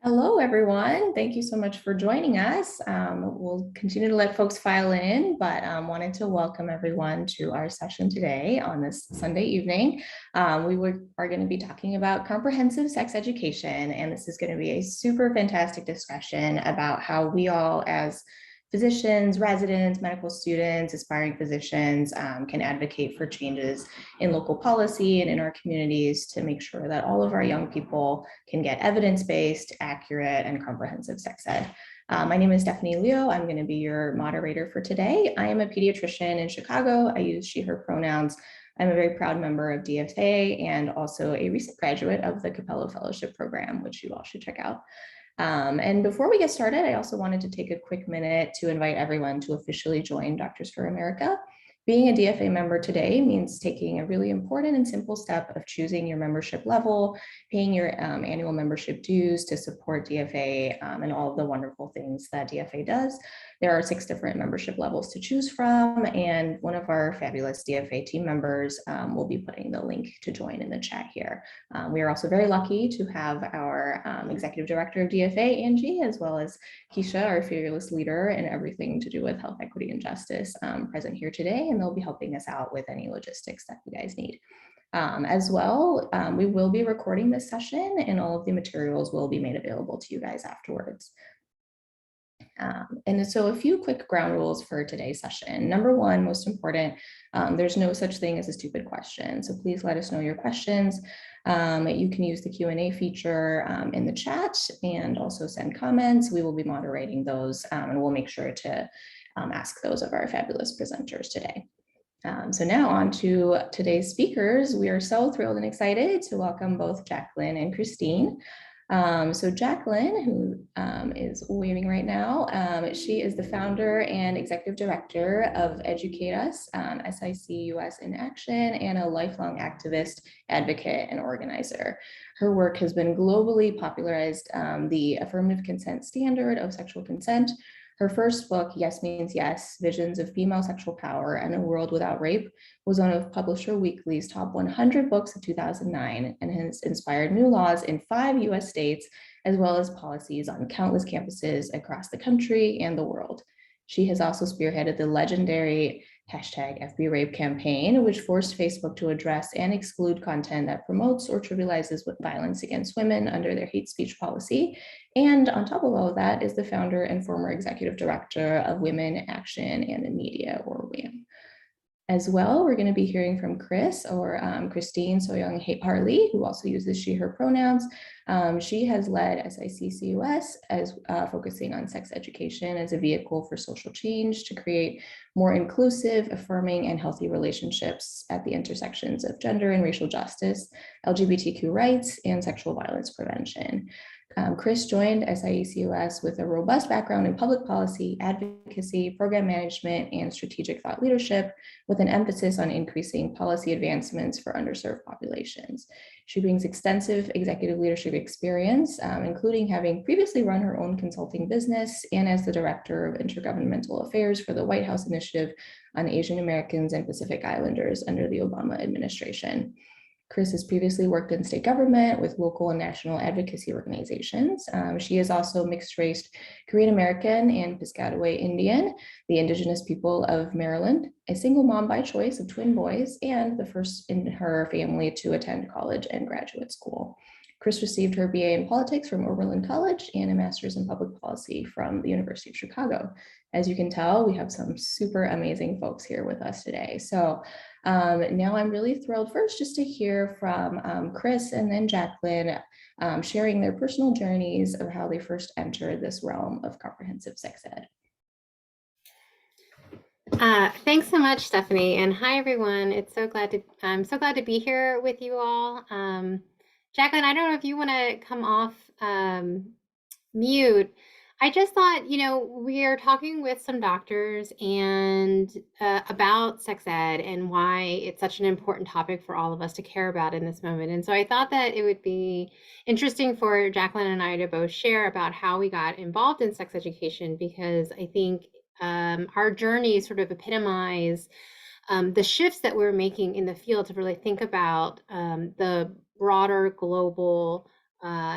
Hello, everyone. Thank you so much for joining us. We'll continue to let folks file in, but wanted to welcome everyone to our session today on this Sunday evening. We are going to be talking about comprehensive sex education, and this is going to be a super fantastic discussion about how we all as physicians, residents, medical students, aspiring physicians can advocate for changes in local policy and in our communities to make sure that all of our young people can get evidence-based, accurate, and comprehensive sex ed. My name is Stephanie Leo. I'm going to be your moderator for today. I am a pediatrician in Chicago. I use she, her pronouns. I'm a very proud member of DFA and also a recent graduate of the Capello Fellowship Program, which you all should check out. And before we get started, I also wanted to take a quick minute to invite everyone to officially join Doctors for America. Being a DFA member today means taking a really important and simple step of choosing your membership level, paying your annual membership dues to support DFA and all of the wonderful things that DFA does. There are 6 different membership levels to choose from, and one of our fabulous DFA team members will be putting the link to join in the chat here. We are also very lucky to have our Executive Director of DFA, Angie, as well as Keisha, our fearless leader in everything to do with health, equity, and justice, present here today, and they'll be helping us out with any logistics that you guys need. As well, we will be recording this session, and all of the materials will be made available to you guys afterwards. And so a few quick ground rules for today's session. Number one, most important, there's no such thing as a stupid question. So please let us know your questions. You can use the Q&A feature in the chat and also send comments. We will be moderating those and we'll make sure to ask those of our fabulous presenters today. So now on to today's speakers. We are so thrilled and excited to welcome both Jacqueline and Christine. So Jacqueline, who is waving right now, she is the founder and executive director of Educate Us, SIC US in Action, and a lifelong activist, advocate, and organizer. Her work has been globally popularized the affirmative consent standard of sexual consent. Her first book, Yes Means Yes, Visions of Female Sexual Power and a World Without Rape, was one of Publisher Weekly's top 100 books of 2009 and has inspired new laws in 5 US states, as well as policies on countless campuses across the country and the world. She has also spearheaded the legendary #FBRape campaign, which forced Facebook to address and exclude content that promotes or trivializes violence against women under their hate speech policy. And on top of all of that is the founder and former executive director of Women, Action, and the Media, or WAM. As well, we're going to be hearing from Chris or Christine Soyoung Harley, who also uses she, her pronouns. She has led SICCUS as focusing on sex education as a vehicle for social change to create more inclusive, affirming, and healthy relationships at the intersections of gender and racial justice, LGBTQ rights, and sexual violence prevention. Chris joined SIECUS with a robust background in public policy, advocacy, program management, and strategic thought leadership, with an emphasis on increasing policy advancements for underserved populations. She brings extensive executive leadership experience, including having previously run her own consulting business and as the Director of Intergovernmental Affairs for the White House Initiative on Asian Americans and Pacific Islanders under the Obama administration. Chris has previously worked in state government with local and national advocacy organizations. She is also mixed-race Korean American and Piscataway Indian, the indigenous people of Maryland, a single mom by choice of twin boys, and the first in her family to attend college and graduate school. Chris received her BA in politics from Oberlin College and a master's in public policy from the University of Chicago. As you can tell, we have some super amazing folks here with us today. So now I'm really thrilled first just to hear from Chris and then Jacqueline sharing their personal journeys of how they first entered this realm of comprehensive sex ed. Thanks so much, Stephanie, and hi everyone. I'm so glad to be here with you all. Jacqueline, I don't know if you want to come off mute. I just thought, we are talking with some doctors and about sex ed and why it's such an important topic for all of us to care about in this moment. And so I thought that it would be interesting for Jacqueline and I to both share about how we got involved in sex education, because I think our journeys sort of epitomize the shifts that we're making in the field to really think about the broader global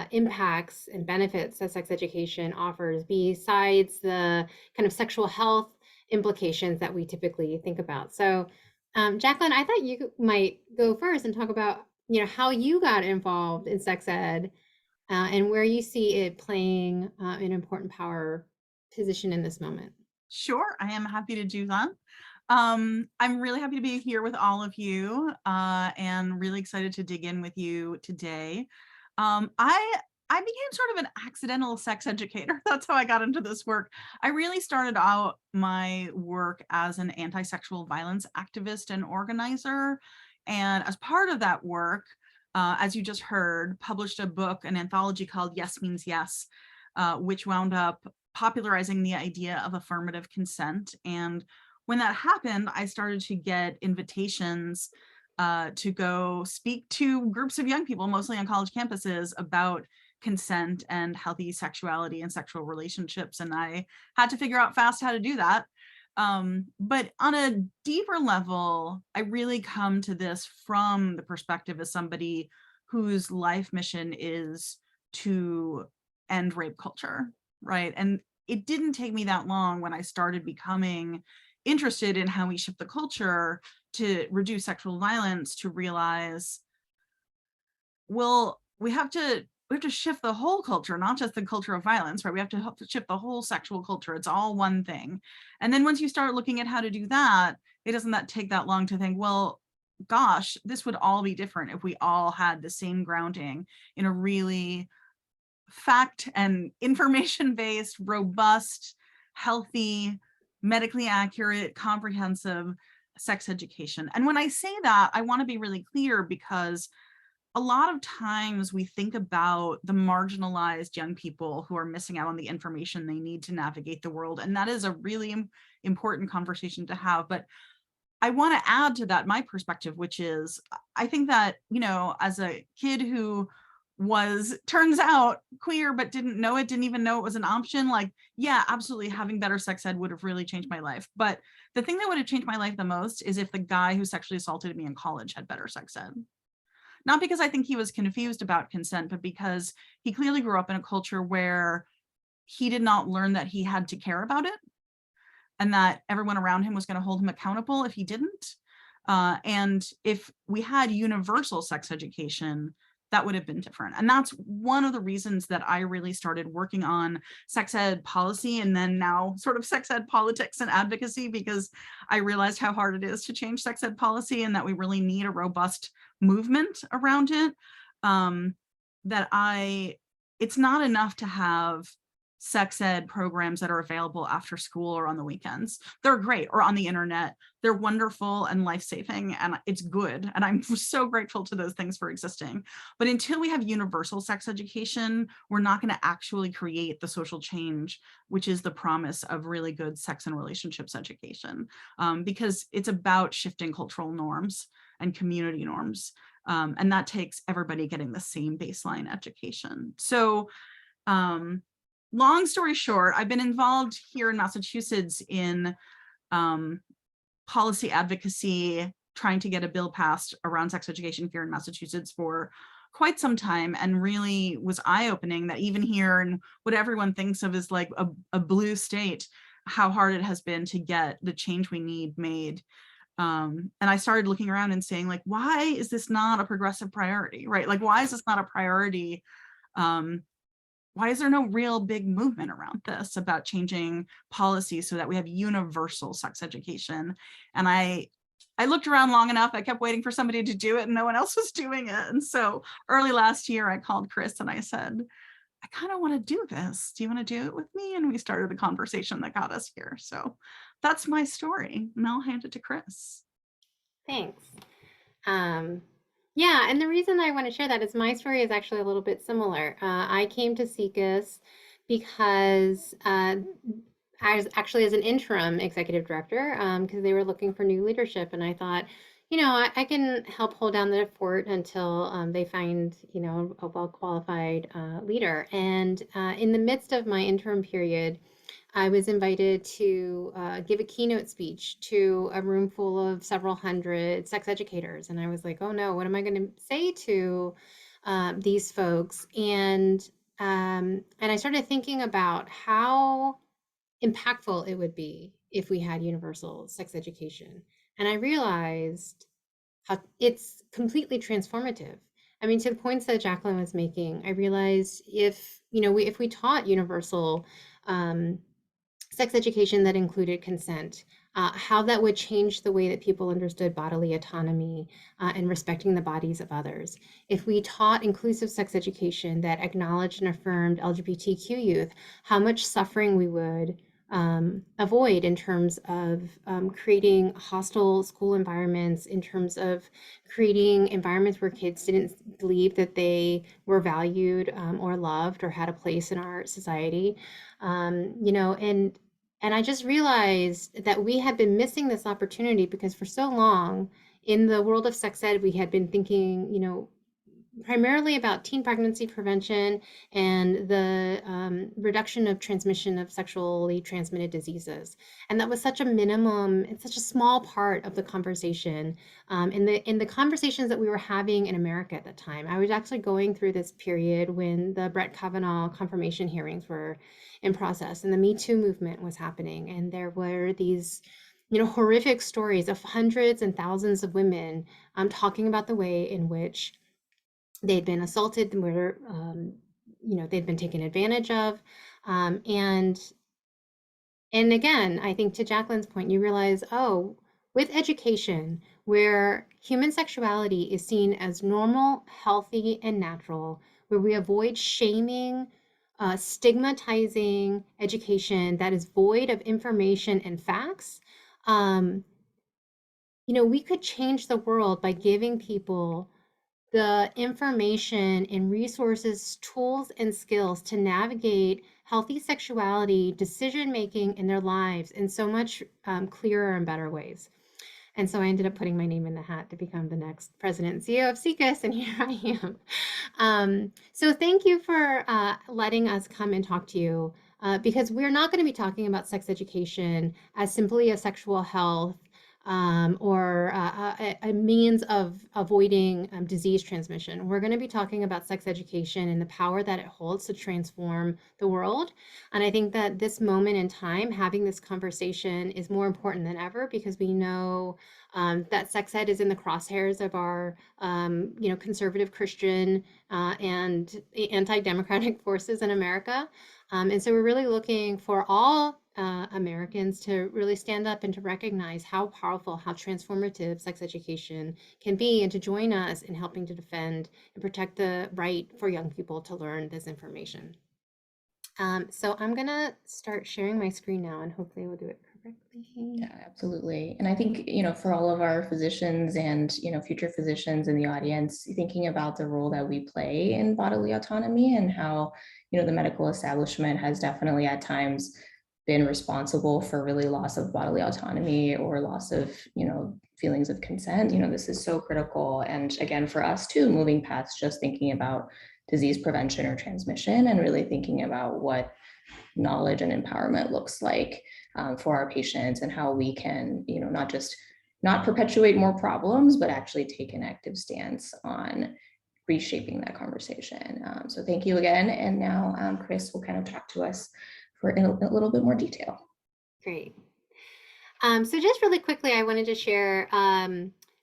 impacts and benefits that sex education offers besides the kind of sexual health implications that we typically think about. So, Jacqueline, I thought you might go first and talk about, how you got involved in sex ed and where you see it playing an important power position in this moment. Sure, I am happy to do that. I'm really happy to be here with all of you and really excited to dig in with you today. I became sort of an accidental sex educator. That's how I got into this work. I really started out my work as an anti-sexual violence activist and organizer. And as part of that work, as you just heard, published a book, an anthology called Yes Means Yes, which wound up popularizing the idea of affirmative consent. And when that happened, I started to get invitations to go speak to groups of young people, mostly on college campuses, about consent and healthy sexuality and sexual relationships. And I had to figure out fast how to do that. But on a deeper level, I really come to this from the perspective as somebody whose life mission is to end rape culture, right? And it didn't take me that long when I started becoming interested in how we shift the culture to reduce sexual violence to realize, well, we have to shift the whole culture, not just the culture of violence, right? We have to shift the whole sexual culture. It's all one thing. And then once you start looking at how to do that, it doesn't take that long to think, well, gosh, this would all be different if we all had the same grounding in a really fact and information-based, robust, healthy, medically accurate, comprehensive sex education. And when I say that, I want to be really clear because a lot of times we think about the marginalized young people who are missing out on the information they need to navigate the world. And that is a really important conversation to have. But I want to add to that my perspective, which is, I think that, as a kid who turns out queer, but didn't know it, didn't even know it was an option, like, yeah, absolutely, having better sex ed would have really changed my life. But the thing that would have changed my life the most is if the guy who sexually assaulted me in college had better sex ed. Not because I think he was confused about consent, but because he clearly grew up in a culture where he did not learn that he had to care about it and that everyone around him was going to hold him accountable if he didn't. And if we had universal sex education, that would have been different. And that's one of the reasons that I really started working on sex ed policy and then now sort of sex ed politics and advocacy, because I realized how hard it is to change sex ed policy and that we really need a robust movement around it. It's not enough to have sex ed programs that are available after school or on the weekends. They're great, or on the internet. They're wonderful and life-saving, and it's good. And I'm so grateful to those things for existing. But until we have universal sex education, we're not going to actually create the social change, which is the promise of really good sex and relationships education, because it's about shifting cultural norms and community norms. And that takes everybody getting the same baseline education. So, long story short, I've been involved here in Massachusetts in policy advocacy, trying to get a bill passed around sex education here in Massachusetts for quite some time, and really was eye-opening that even here in what everyone thinks of as like a blue state, how hard it has been to get the change we need made. And I started looking around and saying, like, why is this not a progressive priority, right? Like, why is this not a priority? Why is there no real big movement around this about changing policy so that we have universal sex education? And I looked around long enough, I kept waiting for somebody to do it and no one else was doing it. And so early last year, I called Chris and I said, I kind of want to do this. Do you want to do it with me? And we started the conversation that got us here. So that's my story. And I'll hand it to Chris. Thanks. Yeah, and the reason I want to share that is my story is actually a little bit similar. I came to SECUS because I was actually as an interim executive director because they were looking for new leadership, and I thought, I can help hold down the fort until they find, a well-qualified leader. And in the midst of my interim period, I was invited to give a keynote speech to a room full of several hundred sex educators. And I was like, oh no, what am I going to say to these folks? And I started thinking about how impactful it would be if we had universal sex education. And I realized how it's completely transformative. I mean, to the points that Jacqueline was making, I realized if we taught universal um, sex education that included consent, how that would change the way that people understood bodily autonomy and respecting the bodies of others. If we taught inclusive sex education that acknowledged and affirmed LGBTQ youth, how much suffering we would avoid in terms of creating hostile school environments, in terms of creating environments where kids didn't believe that they were valued or loved or had a place in our society. And I just realized that we had been missing this opportunity because for so long in the world of sex ed, we had been thinking, primarily about teen pregnancy prevention and the reduction of transmission of sexually transmitted diseases. And that was such a minimum, it's such a small part of the conversation. In the conversations that we were having in America at the time, I was actually going through this period when the Brett Kavanaugh confirmation hearings were in process and the Me Too movement was happening. And there were these horrific stories of hundreds and thousands of women talking about the way in which they'd been assaulted, where they'd been taken advantage of, and again, I think to Jacqueline's point, you realize, oh, with education, where human sexuality is seen as normal, healthy, and natural, where we avoid shaming, stigmatizing education that is void of information and facts, um, we could change the world by giving people the information and resources, tools, and skills to navigate healthy sexuality, decision making in their lives in so much clearer and better ways. And so I ended up putting my name in the hat to become the next president and CEO of SECUS, and here I am. So thank you for letting us come and talk to you, because we're not going to be talking about sex education as simply a sexual health or a means of avoiding disease transmission. We're going to be talking about sex education and the power that it holds to transform the world. And I think that this moment in time, having this conversation is more important than ever because we know that sex ed is in the crosshairs of our, conservative Christian and anti-democratic forces in America. And so we're really looking for all Americans to really stand up and to recognize how powerful, how transformative sex education can be, and to join us in helping to defend and protect the right for young people to learn this information. So I'm going to start sharing my screen now, and hopefully we'll do it correctly. Yeah, absolutely. And I think, for all of our physicians and, future physicians in the audience, thinking about the role that we play in bodily autonomy and how, the medical establishment has definitely at times been responsible for really loss of bodily autonomy or loss of, feelings of consent. This is so critical. And again, for us too, moving past just thinking about disease prevention or transmission and really thinking about what knowledge and empowerment looks like for our patients and how we can, not perpetuate more problems, but actually take an active stance on reshaping that conversation. So thank you again. And now Chris will kind of talk to us in a little bit more detail. Great. So just really quickly, I wanted to share,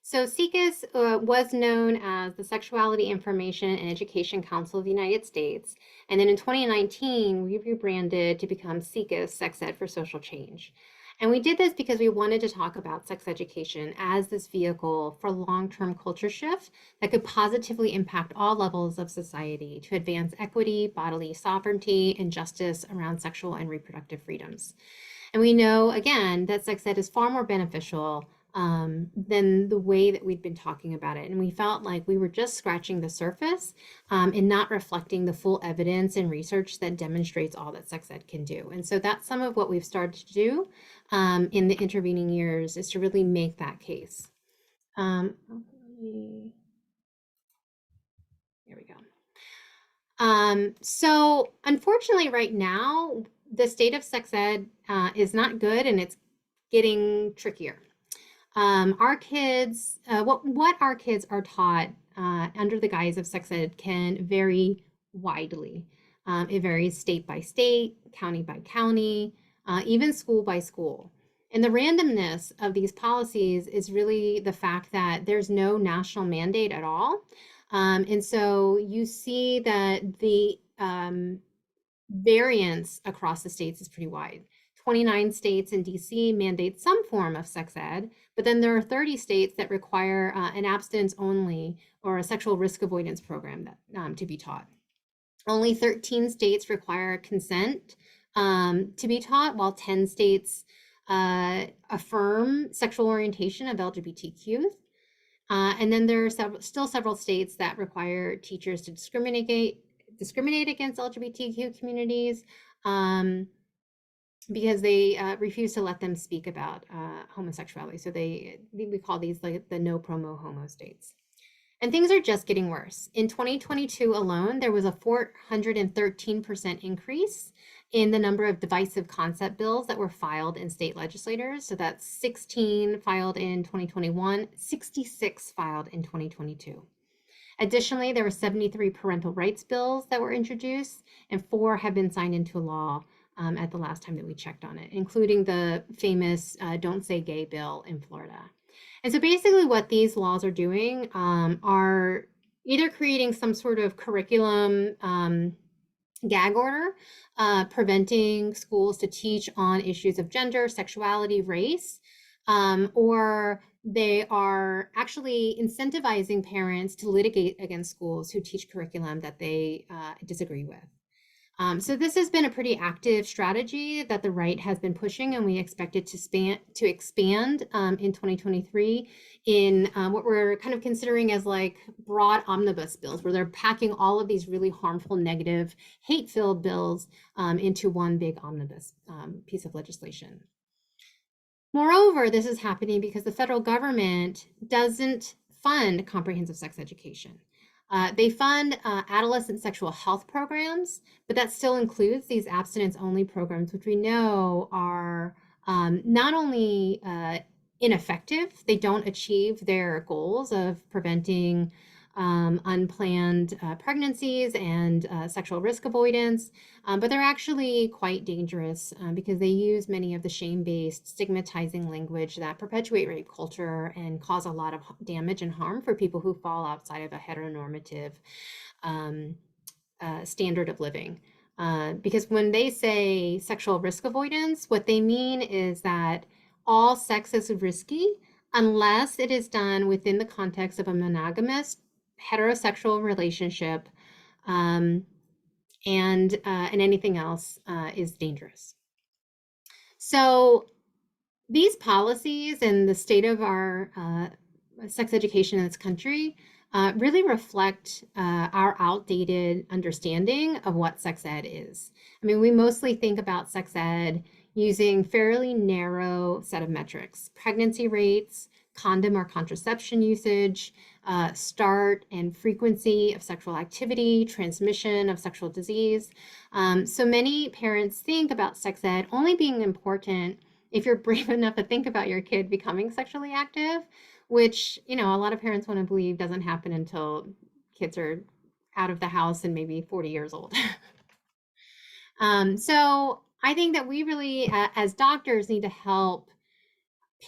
so SECUS was known as the Sexuality Information and Education Council of the United States. And then in 2019, we rebranded to become SECUS, Sex Ed for Social Change. And we did this because we wanted to talk about sex education as this vehicle for long-term culture shift that could positively impact all levels of society to advance equity, bodily sovereignty, and justice around sexual and reproductive freedoms. And we know, again, that sex ed is far more beneficial than the way that we'd been talking about it. And we felt like we were just scratching the surface and not reflecting the full evidence and research that demonstrates all that sex ed can do. And so that's some of what we've started to do in the intervening years, is to really make that case. Here we go. So unfortunately, right now, the state of sex ed is not good, and it's getting trickier. Our kids, what our kids are taught under the guise of sex ed can vary widely. It varies state by state, county by county, even school by school. And the randomness of these policies is really the fact that there's no national mandate at all. And so you see that the variance across the states is pretty wide. 29 states and DC mandate some form of sex ed, but then there are 30 states that require an abstinence only or a sexual risk avoidance program that, to be taught. Only 13 states require consent to be taught, while 10 states affirm sexual orientation of LGBTQ. And then there are still several states that require teachers to discriminate against LGBTQ communities because they refuse to let them speak about homosexuality. So we call these like the no promo homo states. And things are just getting worse. In 2022 alone, there was a 413% increase in the number of divisive concept bills that were filed in state legislators. So that's 16 filed in 2021, 66 filed in 2022. Additionally, there were 73 parental rights bills that were introduced, and 4 have been signed into law at the last time that we checked on it, including the famous Don't Say Gay bill in Florida. And so basically what these laws are doing are either creating some sort of curriculum gag order, preventing schools to teach on issues of gender, sexuality, race, or they are actually incentivizing parents to litigate against schools who teach curriculum that they disagree with. So this has been a pretty active strategy that the right has been pushing, and we expect it to expand in 2023 in what we're kind of considering as like broad omnibus bills, where they're packing all of these really harmful, negative, hate-filled bills into one big omnibus piece of legislation. Moreover, this is happening because the federal government doesn't fund comprehensive sex education. They fund adolescent sexual health programs, but that still includes these abstinence-only programs, which we know are not only ineffective, they don't achieve their goals of preventing unplanned pregnancies and sexual risk avoidance, but they're actually quite dangerous because they use many of the shame-based, stigmatizing language that perpetuate rape culture and cause a lot of damage and harm for people who fall outside of a heteronormative standard of living. Because when they say sexual risk avoidance, what they mean is that all sex is risky unless it is done within the context of a monogamous heterosexual relationship, and anything else is dangerous. So these policies and the state of our sex education in this country really reflect our outdated understanding of what sex ed is. I mean, we mostly think about sex ed using fairly narrow set of metrics: pregnancy rates, condom or contraception usage, start and frequency of sexual activity, transmission of sexual disease. So many parents think about sex ed only being important if you're brave enough to think about your kid becoming sexually active, which, you know, a lot of parents want to believe doesn't happen until kids are out of the house and maybe 40 years old. So I think that we really, as doctors, need to help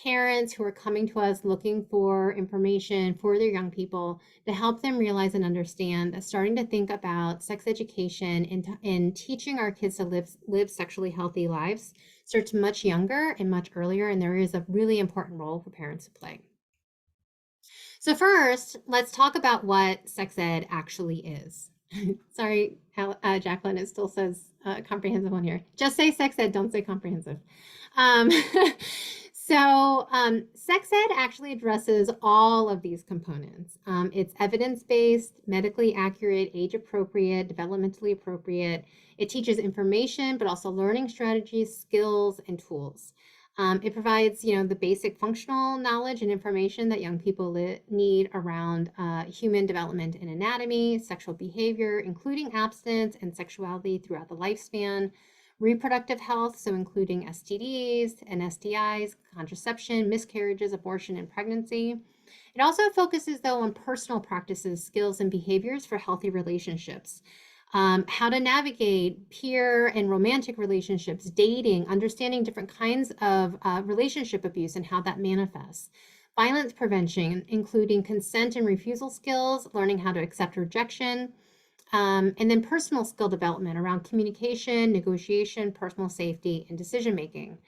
parents who are coming to us looking for information for their young people, to help them realize and understand that starting to think about sex education and teaching our kids to live sexually healthy lives starts much younger and much earlier, and there is a really important role for parents to play. So first, let's talk about what sex ed actually is. Sorry, Jacqueline, it still says comprehensive on here. Just say sex ed, don't say comprehensive. So sex ed actually addresses all of these components. It's evidence-based, medically accurate, age-appropriate, developmentally appropriate. It teaches information, but also learning strategies, skills, and tools. It provides, the basic functional knowledge and information that young people need around human development and anatomy, sexual behavior, including abstinence and sexuality throughout the lifespan, reproductive health, so including STDs and STIs, contraception, miscarriages, abortion, and pregnancy. It also focuses, though, on personal practices, skills, and behaviors for healthy relationships. How to navigate peer and romantic relationships, dating, understanding different kinds of relationship abuse and how that manifests. Violence prevention, including consent and refusal skills, learning how to accept rejection, and then personal skill development around communication, negotiation, personal safety, and decision making.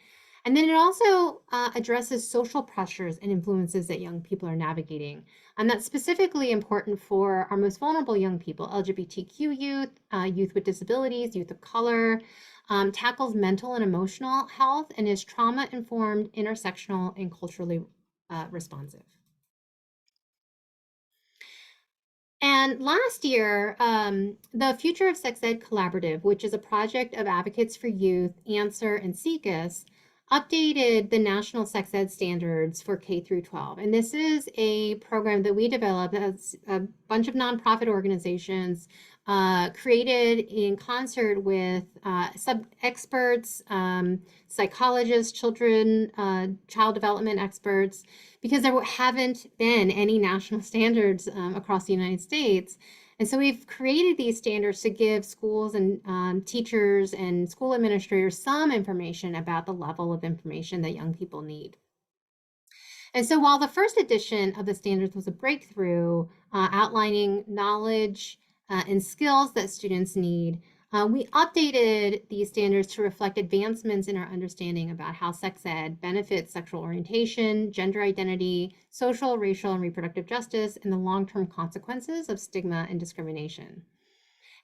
And then it also addresses social pressures and influences that young people are navigating. And that's specifically important for our most vulnerable young people, LGBTQ youth, youth with disabilities, youth of color, tackles mental and emotional health, and is trauma-informed, intersectional, and culturally responsive. And last year, the Future of Sex Ed Collaborative, which is a project of Advocates for Youth, Answer, and SECUS, updated the national sex ed standards for K through 12. And this is a program that we developed as a bunch of nonprofit organizations created in concert with experts, psychologists, child development experts, because there haven't been any national standards across the United States. And so we've created these standards to give schools and teachers and school administrators some information about the level of information that young people need. And so while the first edition of the standards was a breakthrough, outlining knowledge and skills that students need, we updated these standards to reflect advancements in our understanding about how sex ed benefits sexual orientation, gender identity, social, racial, and reproductive justice, and the long-term consequences of stigma and discrimination.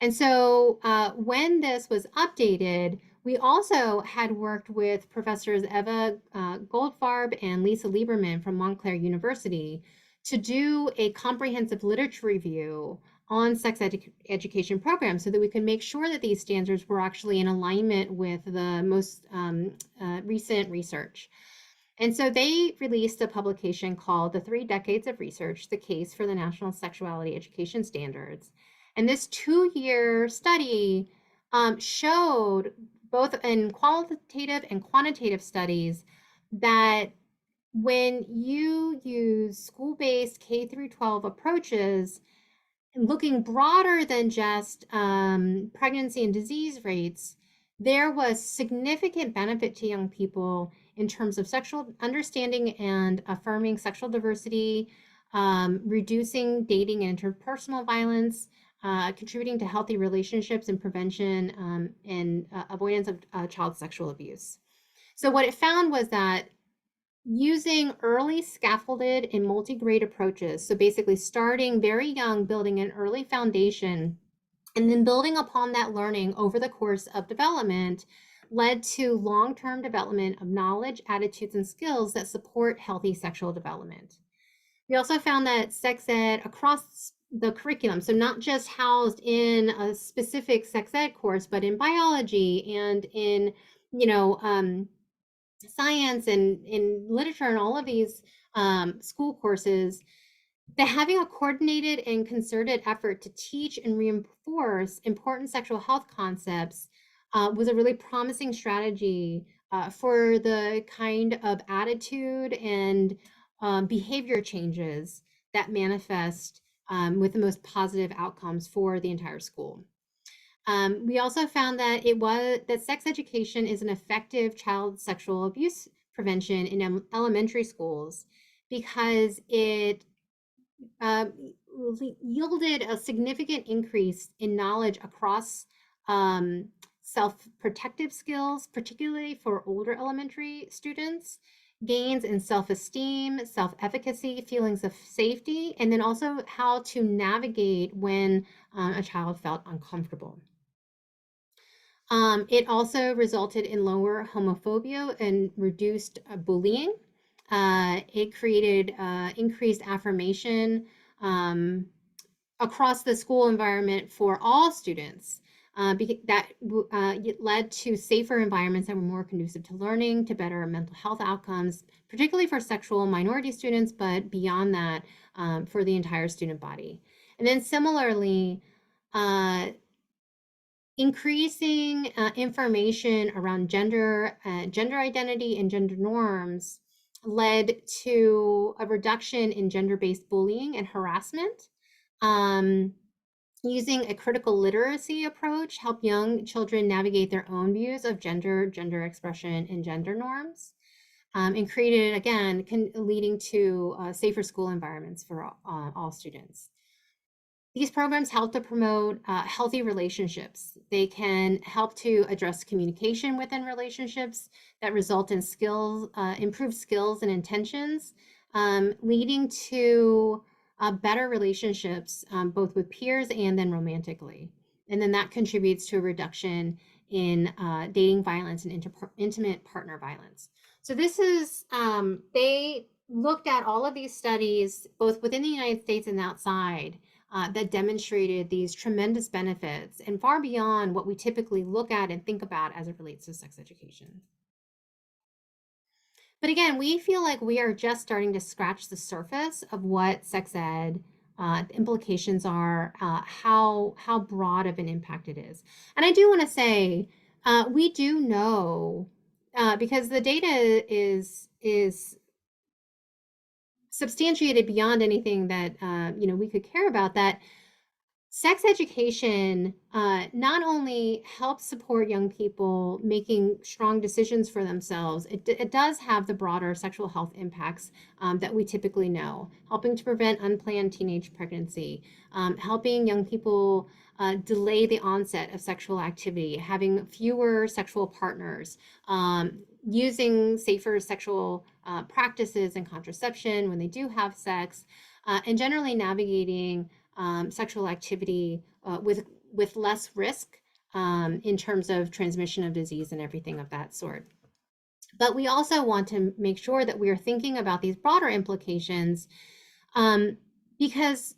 And so when this was updated, we also had worked with Professors Eva Goldfarb and Lisa Lieberman from Montclair University to do a comprehensive literature review on sex education programs so that we could make sure that these standards were actually in alignment with the most recent research. And so they released a publication called The 3 Decades of Research, The Case for the National Sexuality Education Standards. And this 2-year study showed, both in qualitative and quantitative studies, that when you use school-based K through 12 approaches, looking broader than just pregnancy and disease rates, there was significant benefit to young people in terms of sexual understanding and affirming sexual diversity, reducing dating and interpersonal violence, contributing to healthy relationships and prevention and avoidance of child sexual abuse. So what it found was that using early scaffolded and multi-grade approaches, so basically starting very young, building an early foundation, and then building upon that learning over the course of development, led to long-term development of knowledge, attitudes, and skills that support healthy sexual development. We also found that sex ed across the curriculum, so not just housed in a specific sex ed course, but in biology and in, science and in literature and all of these school courses, that having a coordinated and concerted effort to teach and reinforce important sexual health concepts was a really promising strategy for the kind of attitude and behavior changes that manifest with the most positive outcomes for the entire school. We also found that sex education is an effective child sexual abuse prevention in elementary schools because it yielded a significant increase in knowledge across self-protective skills, particularly for older elementary students, gains in self-esteem, self-efficacy, feelings of safety, and then also how to navigate when a child felt uncomfortable. It also resulted in lower homophobia and reduced bullying. It created increased affirmation across the school environment for all students, It led to safer environments that were more conducive to learning, to better mental health outcomes, particularly for sexual minority students, but beyond that, for the entire student body. And then similarly, increasing information around gender identity and gender norms led to a reduction in gender-based bullying and harassment. Using a critical literacy approach help young children navigate their own views of gender expression, and gender norms, and created, again, leading to safer school environments for all students. These programs help to promote healthy relationships. They can help to address communication within relationships that result in improved skills and intentions, leading to better relationships, both with peers and then romantically. And then that contributes to a reduction in dating violence and intimate partner violence. So this is, they looked at all of these studies, both within the United States and outside, that demonstrated these tremendous benefits and far beyond what we typically look at and think about as it relates to sex education. But again, we feel like we are just starting to scratch the surface of what sex ed implications are, how broad of an impact it is. And I do want to say, we do know, because the data is substantiated beyond anything that we could care about, that sex education not only helps support young people making strong decisions for themselves, it does have the broader sexual health impacts that we typically know, helping to prevent unplanned teenage pregnancy, helping young people delay the onset of sexual activity, having fewer sexual partners, using safer sexual practices and contraception when they do have sex, and generally navigating sexual activity with less risk in terms of transmission of disease and everything of that sort. But we also want to make sure that we are thinking about these broader implications, because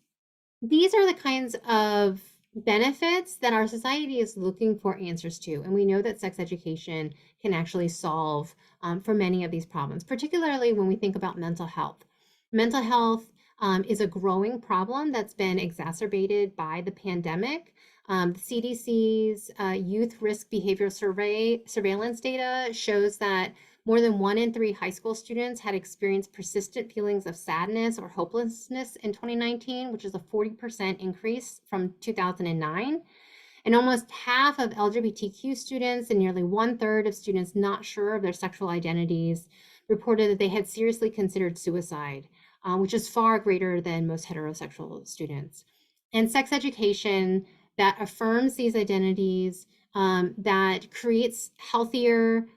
these are the kinds of benefits that our society is looking for answers to. And we know that sex education can actually solve for many of these problems, particularly when we think about mental health. Mental health is a growing problem that's been exacerbated by the pandemic. The CDC's youth risk behavior surveillance data shows that more than 1 in 3 high school students had experienced persistent feelings of sadness or hopelessness in 2019, which is a 40% increase from 2009. And almost half of LGBTQ students and nearly 1/3 of students not sure of their sexual identities reported that they had seriously considered suicide, which is far greater than most heterosexual students. And sex education that affirms these identities, that creates healthier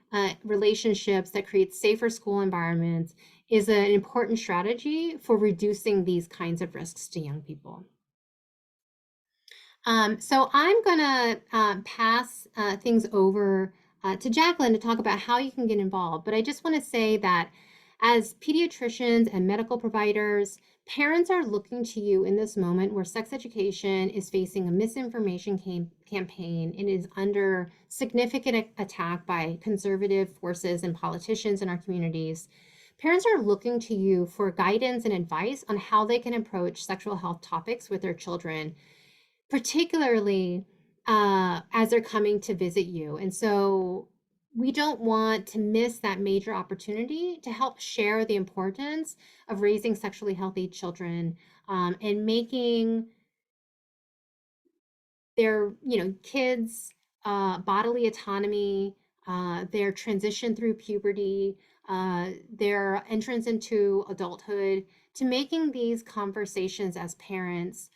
relationships, that creates safer school environments, is an important strategy for reducing these kinds of risks to young people. So I'm going to pass things over to Jacqueline to talk about how you can get involved. But I just want to say that as pediatricians and medical providers, parents are looking to you in this moment where sex education is facing a misinformation campaign and is under significant attack by conservative forces and politicians in our communities. Parents are looking to you for guidance and advice on how they can approach sexual health topics with their children, particularly as they're coming to visit you. And so we don't want to miss that major opportunity to help share the importance of raising sexually healthy children, and making their kids bodily autonomy, their transition through puberty, their entrance into adulthood, to making these conversations as parents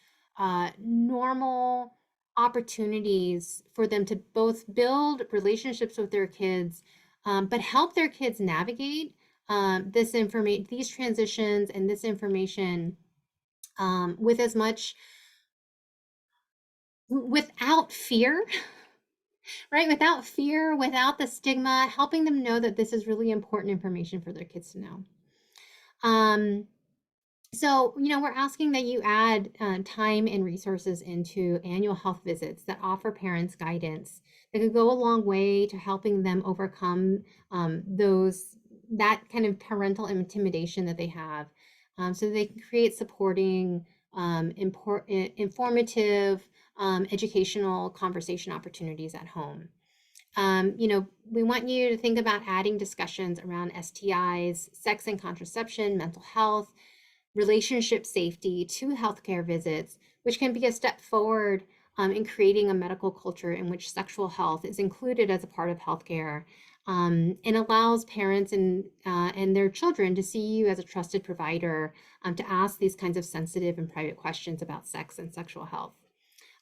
normal opportunities for them to both build relationships with their kids, but help their kids navigate these transitions and this information with as much without fear, right? Without fear, without the stigma, helping them know that this is really important information for their kids to know. So, we're asking that you add time and resources into annual health visits that offer parents guidance that could go a long way to helping them overcome that kind of parental intimidation that they have, so they can create supporting, informative, educational conversation opportunities at home. We want you to think about adding discussions around STIs, sex and contraception, mental health, relationship safety to healthcare visits, which can be a step forward in creating a medical culture in which sexual health is included as a part of healthcare, and allows parents and their children to see you as a trusted provider, to ask these kinds of sensitive and private questions about sex and sexual health.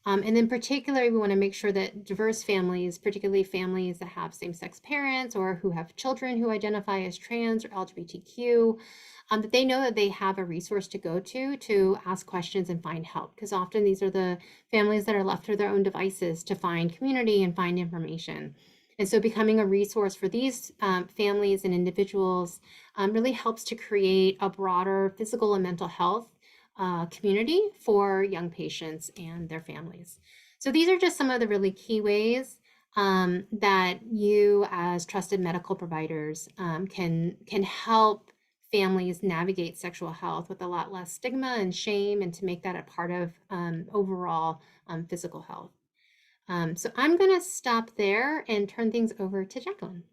And then particularly, we want to make sure that diverse families, particularly families that have same-sex parents or who have children who identify as trans or LGBTQ, that they know that they have a resource to go to ask questions and find help. Because often these are the families that are left to their own devices to find community and find information. And so becoming a resource for these families and individuals really helps to create a broader physical and mental health community for young patients and their families. So these are just some of the really key ways that you, as trusted medical providers, can help families navigate sexual health with a lot less stigma and shame, and to make that a part of overall physical health. So I'm going to stop there and turn things over to Jacqueline.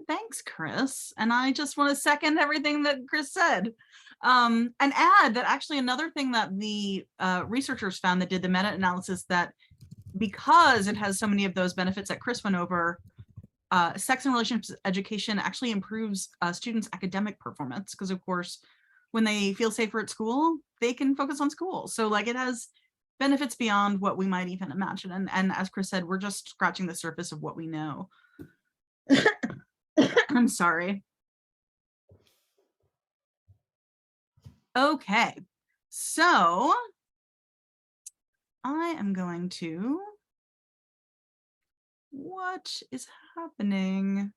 Thanks, Chris. And I just want to second everything that Chris said. And add that actually another thing that the researchers found that did the meta-analysis, that because it has so many of those benefits that Chris went over, sex and relationships education actually improves students' academic performance, because of course, when they feel safer at school, they can focus on school. So like, it has benefits beyond what we might even imagine. And as Chris said, we're just scratching the surface of what we know. I'm sorry. Okay, so I am going to, what is happening?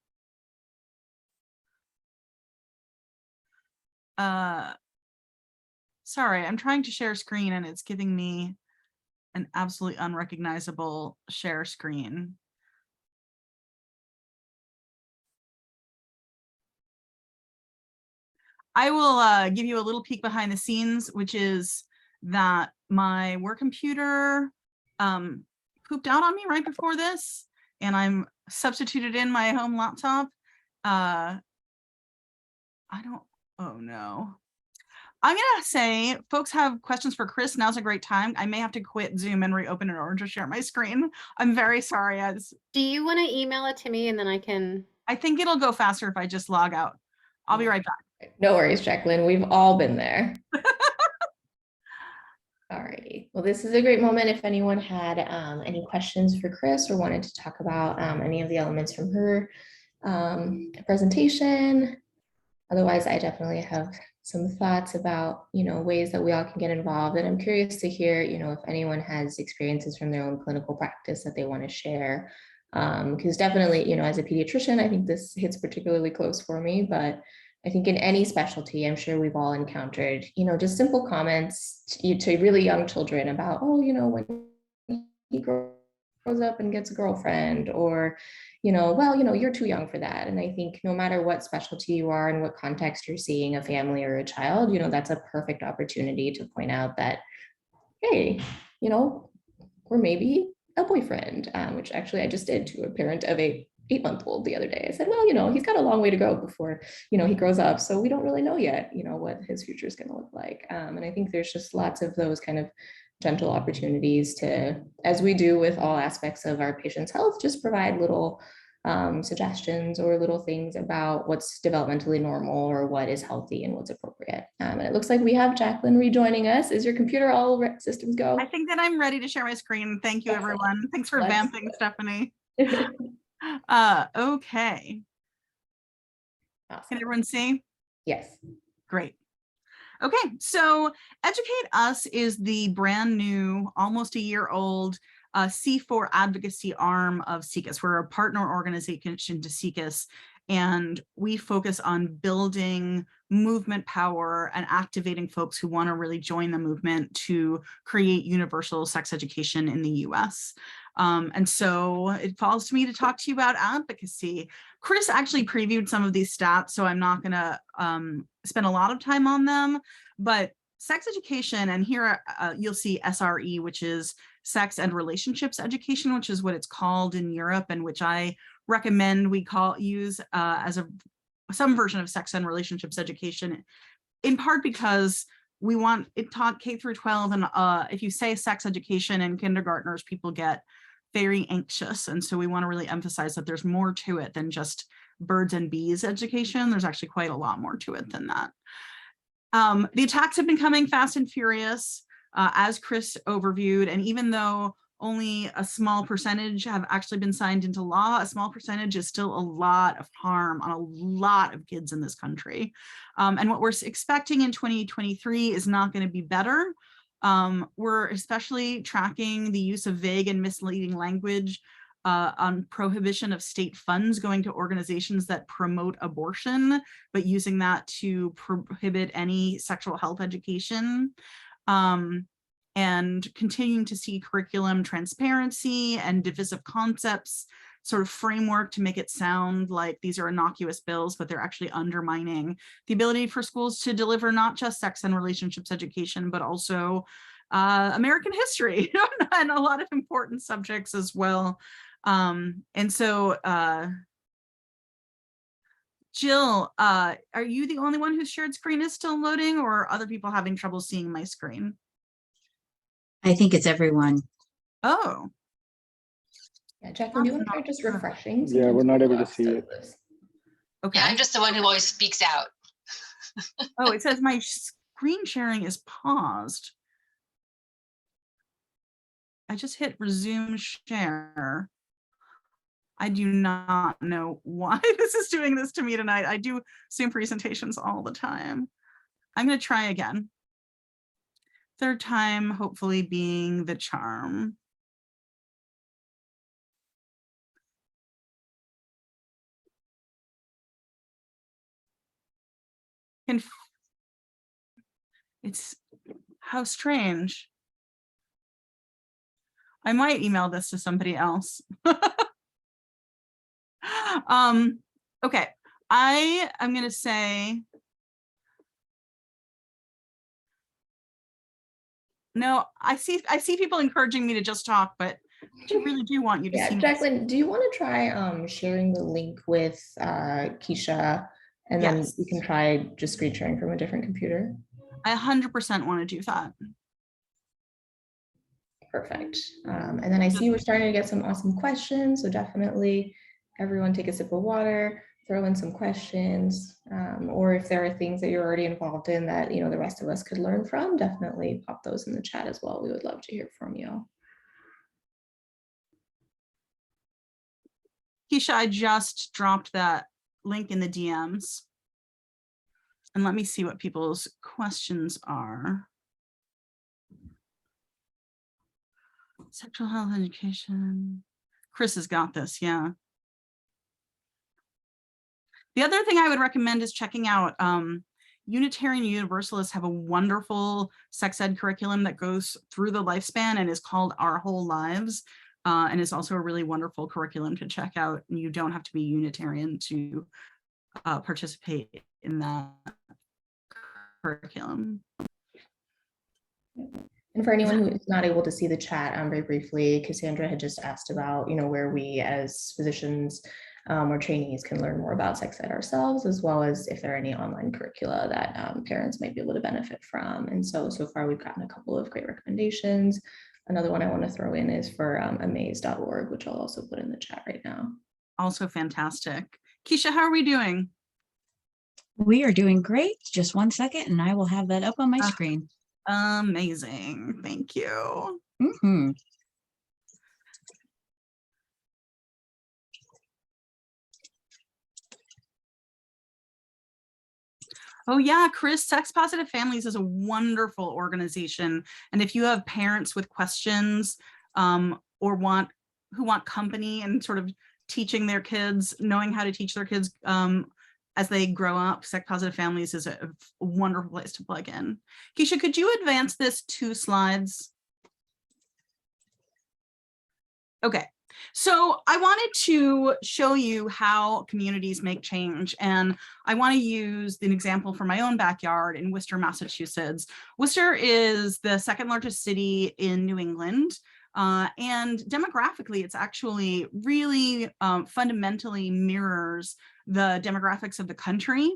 Sorry, I'm trying to share screen and it's giving me an absolutely unrecognizable share screen. I will give you a little peek behind the scenes, which is that my work computer pooped out on me right before this, and I'm substituted in my home laptop. Oh no. I'm gonna say, folks have questions for Chris. Now's a great time. I may have to quit Zoom and reopen in order to share my screen. I'm very sorry. Do you want to email it to me and then I can? I think it'll go faster if I just log out. I'll be right back. No worries, Jacqueline. We've all been there. Alrighty. Well, this is a great moment if anyone had any questions for Chris or wanted to talk about any of the elements from her presentation. Otherwise, I definitely have some thoughts about, ways that we all can get involved. And I'm curious to hear, if anyone has experiences from their own clinical practice that they want to share. Because definitely, as a pediatrician, I think this hits particularly close for me, but I think in any specialty, I'm sure we've all encountered, just simple comments to really young children about, oh, when he grows up and gets a girlfriend, or, well, you're too young for that. And I think no matter what specialty you are and what context you're seeing a family or a child, that's a perfect opportunity to point out that, hey, or maybe a boyfriend, which actually I just did to a parent of a 8-month-old the other day. I said, well, he's got a long way to go before, he grows up. So we don't really know yet, what his future is going to look like. And I think there's just lots of those kind of gentle opportunities to, as we do with all aspects of our patient's health, just provide little suggestions or little things about what's developmentally normal or what is healthy and what's appropriate. And it looks like we have Jacqueline rejoining us. Is your computer all systems go? I think that I'm ready to share my screen. Thank you, everyone. Thanks for vamping, Stephanie. Okay. Awesome. Can everyone see? Yes. Great. Okay, so Educate Us is the brand new, almost a year old C4 advocacy arm of SIECUS. We're a partner organization to SIECUS, And we focus on building movement power and activating folks who want to really join the movement to create universal sex education in the US. And so it falls to me to talk to you about advocacy. Chris actually previewed some of these stats, so I'm not going to spend a lot of time on them, but sex education, and here you'll see SRE, which is sex and relationships education, which is what it's called in Europe, and which I recommend we use as some version of sex and relationships education, in part because we want it taught K through 12, and if you say sex education in kindergartners, people get very anxious, and so we want to really emphasize that there's more to it than just birds and bees education. There's actually quite a lot more to it than that. The attacks have been coming fast and furious, as Chris overviewed, and even though only a small percentage have actually been signed into law, a small percentage is still a lot of harm on a lot of kids in this country. And what we're expecting in 2023 is not going to be better. We're especially tracking the use of vague and misleading language on prohibition of state funds going to organizations that promote abortion, but using that to prohibit any sexual health education. And continuing to see curriculum transparency and divisive concepts sort of framework to make it sound like these are innocuous bills, but they're actually undermining the ability for schools to deliver not just sex and relationships education, but also American history and a lot of important subjects as well. And so, Jill, are you the only one whose shared screen is still loading, or are other people having trouble seeing my screen? I think it's everyone. Oh. Yeah, Jacqueline, do you want to try just refreshing? Yeah, we're not able to see it. Okay. Yeah, I'm just the one who always speaks out. Oh, it says my screen sharing is paused. I just hit resume share. I do not know why this is doing this to me tonight. I do Zoom presentations all the time. I'm going to try again. Third time, hopefully being the charm. And it's how strange. I might email this to somebody else. Okay, I am going to say, no, I see people encouraging me to just talk, but I really do want you to see. Jacqueline, do you want to try sharing the link with Keisha, and then we can try just screen sharing from a different computer? I 100% want to do that. Perfect. And then I see we're starting to get some awesome questions, so definitely everyone take a sip of water, throw in some questions, or if there are things that you're already involved in that the rest of us could learn from, definitely pop those in the chat as well. We would love to hear from you. Keisha, I just dropped that link in the DMs. And let me see what people's questions are. Sexual health education. Chris has got this, yeah. The other thing I would recommend is checking out Unitarian Universalists have a wonderful sex ed curriculum that goes through the lifespan and is called Our Whole Lives, and is also a really wonderful curriculum to check out. And you don't have to be Unitarian to participate in that curriculum. And for anyone who is not able to see the chat, very briefly, Cassandra had just asked about, where we as physicians or trainees can learn more about sex ed ourselves, as well as if there are any online curricula that parents might be able to benefit from. And so far we've gotten a couple of great recommendations. Another one I want to throw in is for amaze.org, which I'll also put in the chat right now. Also fantastic. Keisha, how are we doing? We are doing great. Just 1 second and I will have that up on my screen. Amazing. Thank you. Mm-hmm. Oh yeah, Chris, Sex Positive Families is a wonderful organization. And if you have parents with questions or who want company and sort of teaching their kids, knowing how to teach their kids as they grow up. Sex positive families is a wonderful place to plug in. Keisha, could you advance this 2 slides? Okay, so I wanted to show you how communities make change, and I want to use an example from my own backyard in Worcester, Massachusetts. Worcester is the 2nd largest city in New England, and demographically, it's actually really fundamentally mirrors the demographics of the country.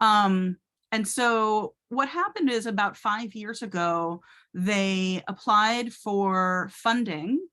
And so what happened is about 5 years ago, they applied for funding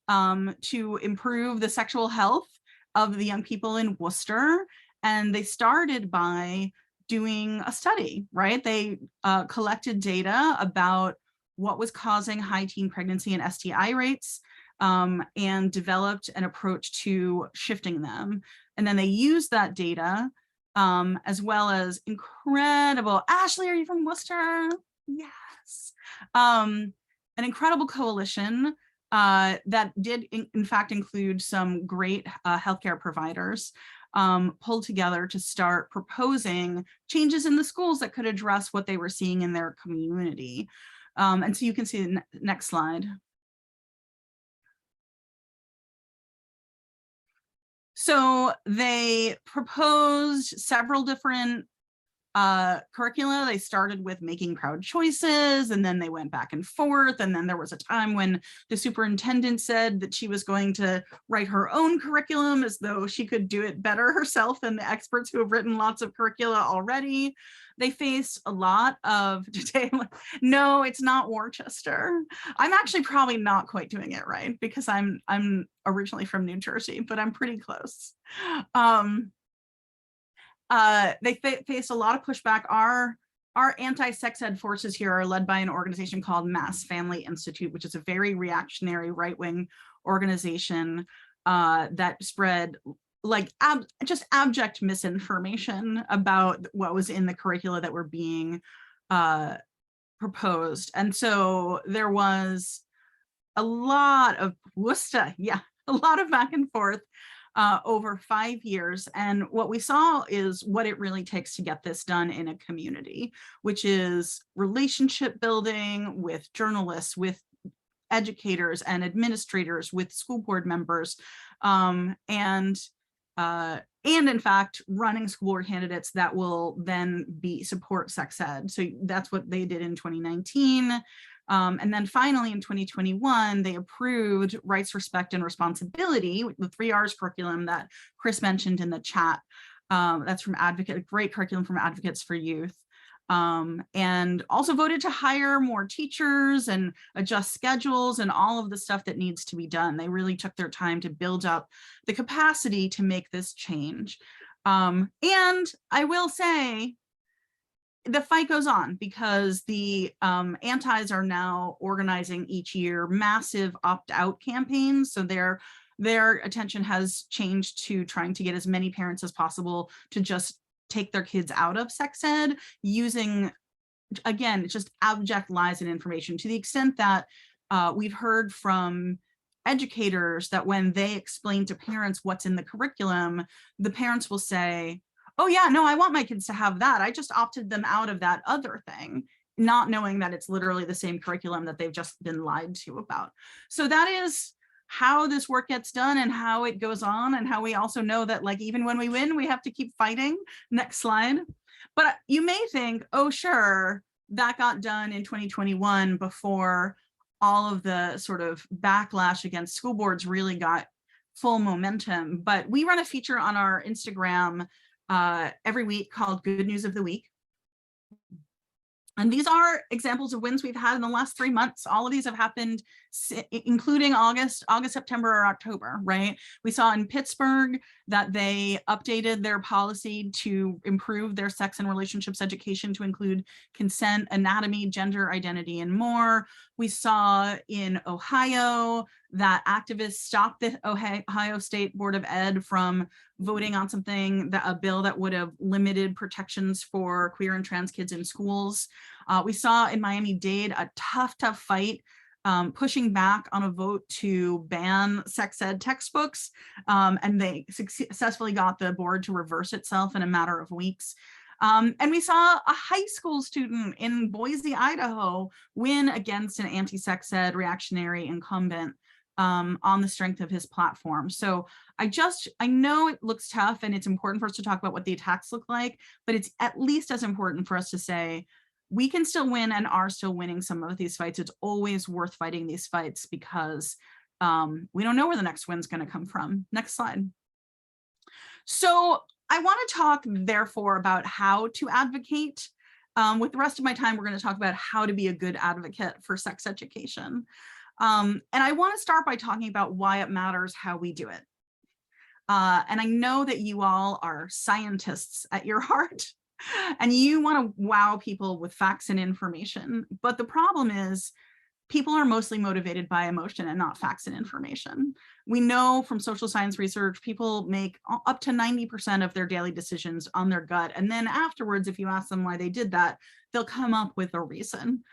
to improve the sexual health of the young people in Worcester. And they started by doing a study, right? They collected data about what was causing high teen pregnancy and STI rates, and developed an approach to shifting them. And then they used that data as well as incredible, Ashley, are you from Worcester? Yes. An incredible coalition that did in fact include some great healthcare providers pulled together to start proposing changes in the schools that could address what they were seeing in their community. And so you can see the next slide. So they proposed several different curricula. They started with making proud choices, and then they went back and forth. And then there was a time when the superintendent said that she was going to write her own curriculum as though she could do it better herself than the experts who have written lots of curricula already. They faced a lot of today. No, it's not Worcester. I'm actually probably not quite doing it right because I'm originally from New Jersey, but I'm pretty close. They faced a lot of pushback. Our anti-sex ed forces here are led by an organization called Mass Family Institute, which is a very reactionary right-wing organization that spread like just abject misinformation about what was in the curricula that were being proposed. And so there was a lot of a lot of back and forth over 5 years. And what we saw is what it really takes to get this done in a community, which is relationship building with journalists, with educators and administrators, with school board members, and in fact, running school board candidates that will then support sex ed. So that's what they did in 2019. And then finally in 2021, they approved Rights, Respect, and Responsibility, the 3 R's curriculum that Chris mentioned in the chat. That's from Advocate, a great curriculum from Advocates for Youth. And also voted to hire more teachers and adjust schedules and all of the stuff that needs to be done. They really took their time to build up the capacity to make this change. And I will say, the fight goes on because the antis are now organizing each year massive opt-out campaigns. So their attention has changed to trying to get as many parents as possible to just take their kids out of sex ed using, again, just abject lies and information, to the extent that we've heard from educators that when they explain to parents what's in the curriculum, the parents will say, oh yeah, no, I want my kids to have that. I just opted them out of that other thing, not knowing that it's literally the same curriculum that they've just been lied to about. So that is how this work gets done and how it goes on, and how we also know that, like, even when we win, we have to keep fighting. Next slide. But you may think, oh, sure, that got done in 2021 before all of the sort of backlash against school boards really got full momentum. But we run a feature on our Instagram every week called Good News of the Week. And these are examples of wins we've had in the last 3 months. All of these have happened, including August, September, or October, right? We saw in Pittsburgh that they updated their policy to improve their sex and relationships education to include consent, anatomy, gender identity, and more. We saw in Ohio that activists stopped the Ohio State Board of Ed from voting on something, a bill that would have limited protections for queer and trans kids in schools. We saw in Miami-Dade a tough fight pushing back on a vote to ban sex ed textbooks, and they successfully got the board to reverse itself in a matter of weeks. And we saw a high school student in Boise, Idaho, win against an anti-sex ed reactionary incumbent on the strength of his platform. So I know it looks tough and it's important for us to talk about what the attacks look like, but it's at least as important for us to say, we can still win and are still winning some of these fights. It's always worth fighting these fights because we don't know where the next win's going to come from. Next slide. So I want to talk, therefore, about how to advocate. With the rest of my time, we're going to talk about how to be a good advocate for sex education. And I want to start by talking about why it matters how we do it. And I know that you all are scientists at your heart, and you want to wow people with facts and information. But the problem is, people are mostly motivated by emotion and not facts and information. We know from social science research, people make up to 90% of their daily decisions on their gut. And then afterwards, if you ask them why they did that, they'll come up with a reason.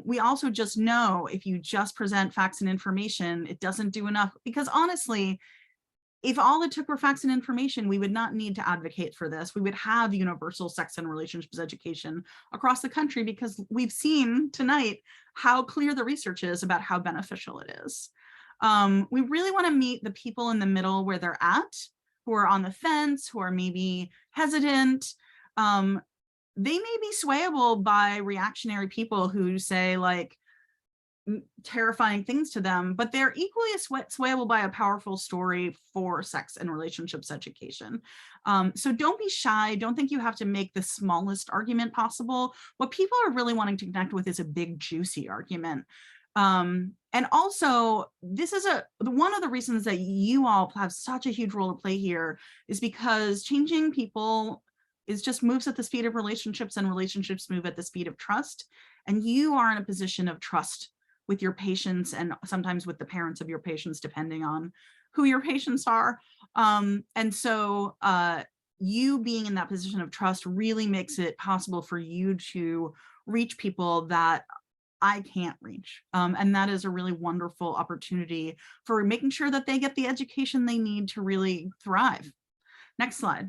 We also just know if you just present facts and information, it doesn't do enough, because honestly, if all it took were facts and information, we would not need to advocate for this. We would have universal sex and relationships education across the country, because we've seen tonight how clear the research is about how beneficial it is. We really want to meet the people in the middle where they're at, who are on the fence, who are maybe hesitant. They may be swayable by reactionary people who say like terrifying things to them, but they're equally swayable by a powerful story for sex and relationships education. So don't be shy. Don't think you have to make the smallest argument possible. What people are really wanting to connect with is a big, juicy argument. And also, this is one of the reasons that you all have such a huge role to play here is because changing people just moves at the speed of relationships, and relationships move at the speed of trust. And you are in a position of trust with your patients, and sometimes with the parents of your patients, depending on who your patients are. And so you being in that position of trust really makes it possible for you to reach people that I can't reach. And that is a really wonderful opportunity for making sure that they get the education they need to really thrive. Next slide.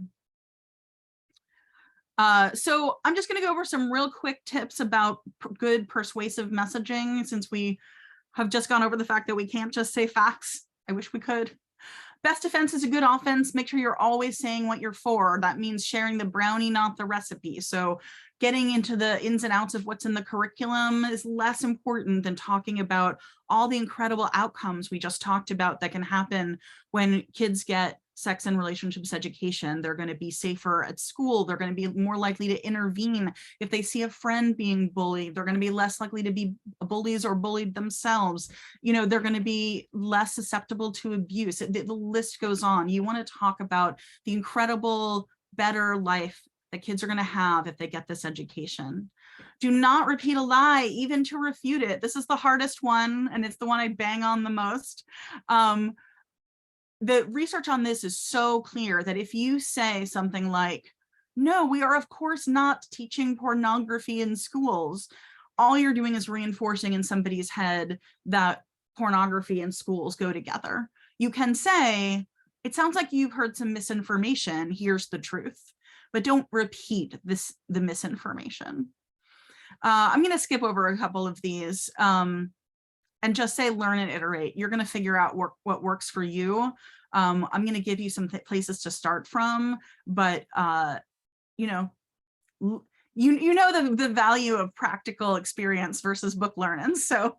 So I'm just going to go over some real quick tips about good persuasive messaging, since we have just gone over the fact that we can't just say facts. I wish we could. Best defense is a good offense. Make sure you're always saying what you're for. That means sharing the brownie, not the recipe. So getting into the ins and outs of what's in the curriculum is less important than talking about all the incredible outcomes we just talked about that can happen when kids get sex and relationships education. They're going to be safer at school. They're going to be more likely to intervene if they see a friend being bullied. They're going to be less likely to be bullies or bullied themselves. You know, they're going to be less susceptible to abuse. The list goes on. You want to talk about the incredible, better life that kids are going to have if they get this education. Do not repeat a lie, even to refute it. This is the hardest one, and it's the one I bang on the most. The research on this is so clear that if you say something like, no, we are of course not teaching pornography in schools, all you're doing is reinforcing in somebody's head that pornography and schools go together. You can say, it sounds like you've heard some misinformation, here's the truth, but don't repeat the misinformation. I'm going to skip over a couple of these. And just say, learn and iterate. You're going to figure out what works for you. I'm going to give you some places to start from, but you know the value of practical experience versus book learning. So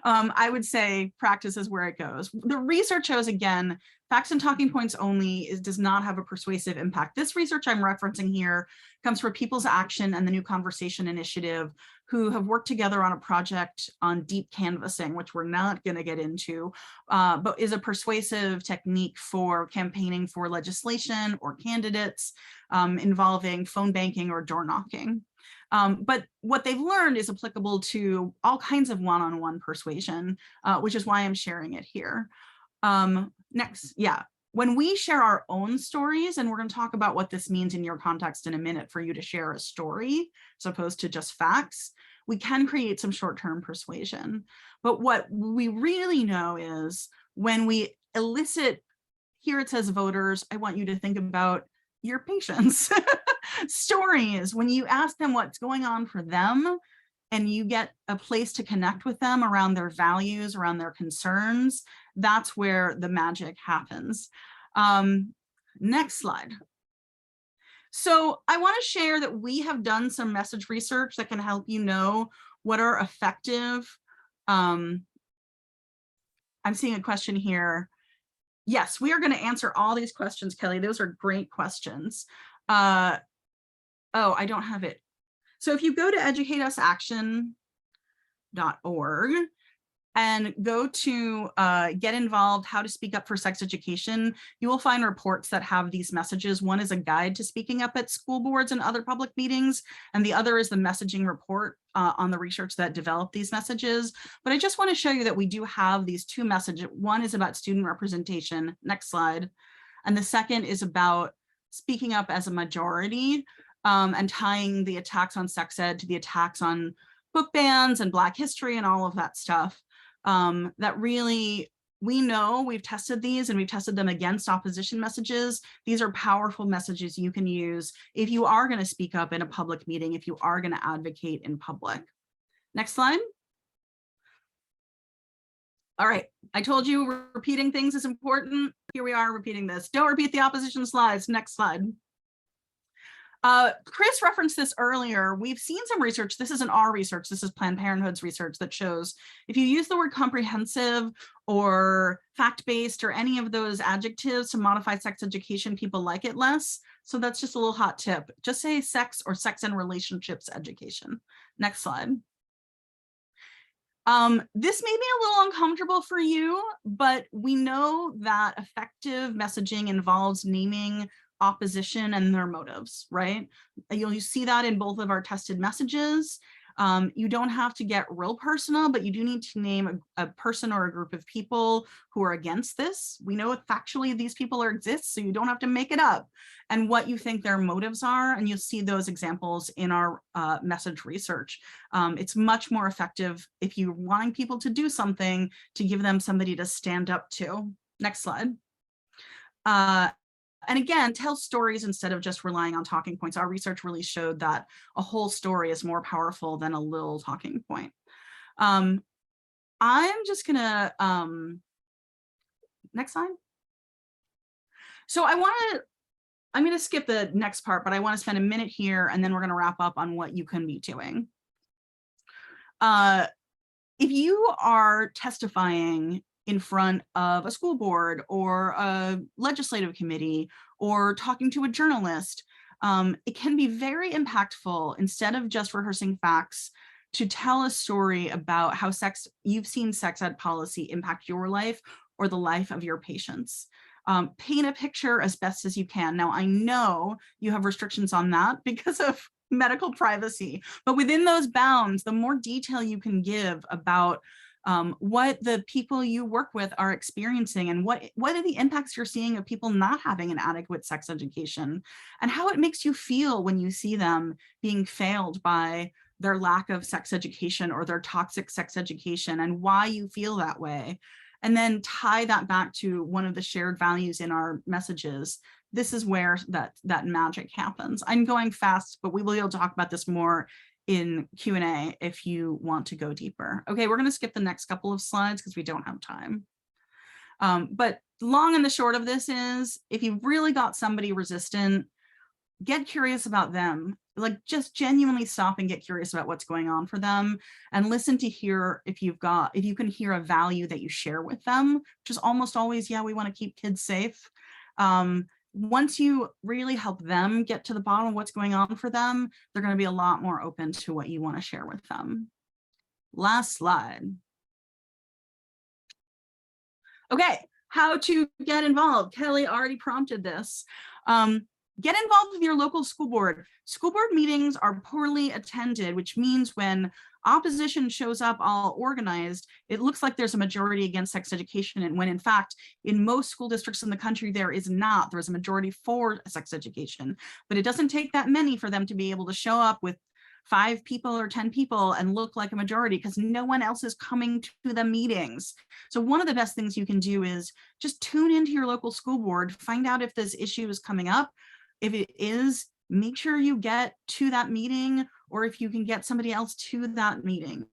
I would say practice is where it goes. The research shows, again, facts and talking points only does not have a persuasive impact. This research I'm referencing here comes from People's Action and the New Conversation Initiative, who have worked together on a project on deep canvassing, which we're not going to get into, but is a persuasive technique for campaigning for legislation or candidates involving phone banking or door knocking. But what they've learned is applicable to all kinds of one-on-one persuasion, which is why I'm sharing it here. Next, yeah. When we share our own stories, and we're going to talk about what this means in your context in a minute for you to share a story as opposed to just facts, we can create some short-term persuasion. But what we really know is when we elicit, here it says voters, I want you to think about your patients. Stories, when you ask them what's going on for them and you get a place to connect with them around their values, around their concerns, that's where the magic happens. Next slide. So I want to share that we have done some message research that can help you know what are effective. I'm seeing a question here. Yes, we are going to answer all these questions, Kelly. Those are great questions. Oh, I don't have it. So if you go to educateUsAction.org and go to get involved, how to speak up for sex education, you will find reports that have these messages. One is a guide to speaking up at school boards and other public meetings, and the other is the messaging report on the research that developed these messages. But I just want to show you that we do have these two messages. One is about student representation. Next slide. And the second is about speaking up as a majority, and tying the attacks on sex ed to the attacks on book bans and Black history and all of that stuff. That really, we know we've tested these and we've tested them against opposition messages. These are powerful messages you can use if you are going to speak up in a public meeting, if you are going to advocate in public. Next slide. All right, I told you repeating things is important. Here we are repeating this. Don't repeat the opposition slides. Next slide. Chris referenced this earlier. We've seen some research. This isn't our research. This is Planned Parenthood's research that shows if you use the word comprehensive or fact-based or any of those adjectives to modify sex education, people like it less. So that's just a little hot tip. Just say sex or sex and relationships education. Next slide. This may be a little uncomfortable for you, but we know that effective messaging involves naming opposition and their motives, right? You see that in both of our tested messages. You don't have to get real personal, but you do need to name a person or a group of people who are against this. We know factually these people exist, so you don't have to make it up, and what you think their motives are. And you'll see those examples in our message research. It's much more effective if you're wanting people to do something to give them somebody to stand up to. Next slide. And again, tell stories instead of just relying on talking points. Our research really showed that a whole story is more powerful than a little talking point. I'm just gonna, next slide. So I'm gonna skip the next part, but I wanna spend a minute here and then we're gonna wrap up on what you can be doing. If you are testifying in front of a school board or a legislative committee or talking to a journalist, it can be very impactful, instead of just rehearsing facts, to tell a story about how you've seen sex ed policy impact your life or the life of your patients. Paint a picture as best as you can. Now, I know you have restrictions on that because of medical privacy, but within those bounds, the more detail you can give about what the people you work with are experiencing and what are the impacts you're seeing of people not having an adequate sex education, and how it makes you feel when you see them being failed by their lack of sex education or their toxic sex education, and why you feel that way. And then tie that back to one of the shared values in our messages. This is where that magic happens. I'm going fast, but we will be able to talk about this more in Q&A if you want to go deeper. Okay, we're gonna skip the next couple of slides because we don't have time. But the long and the short of this is, if you've really got somebody resistant, get curious about them. Like, just genuinely stop and get curious about what's going on for them, and listen to hear if you can hear a value that you share with them, which is almost always, yeah, we want to keep kids safe. Once you really help them get to the bottom of what's going on for them, they're going to be a lot more open to what you want to share with them. Last slide. Okay, how to get involved. Kelly already prompted this. Get involved with your local school board. School board meetings are poorly attended, which means when opposition shows up all organized, it looks like there's a majority against sex education, and when in fact, in most school districts in the country, there is not. There's a majority for sex education, but it doesn't take that many for them to be able to show up with 5 people or 10 people and look like a majority because no one else is coming to the meetings. So one of the best things you can do is just tune into your local school board, find out if this issue is coming up. If it is, make sure you get to that meeting, or if you can get somebody else to that meeting.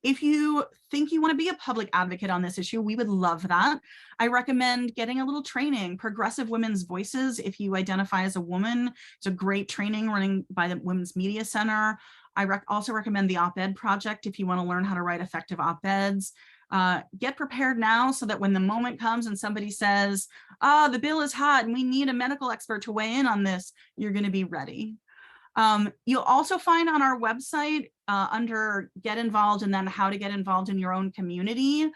If you think you want to be a public advocate on this issue, we would love that. I recommend getting a little training. Progressive Women's Voices, if you identify as a woman, it's a great training running by the Women's Media Center. I also recommend the Op-Ed Project if you want to learn how to write effective op-eds. Get prepared now so that when the moment comes and somebody says, the bill is hot and we need a medical expert to weigh in on this, you're going to be ready. You'll also find on our website under Get Involved and then how to get involved in your own community,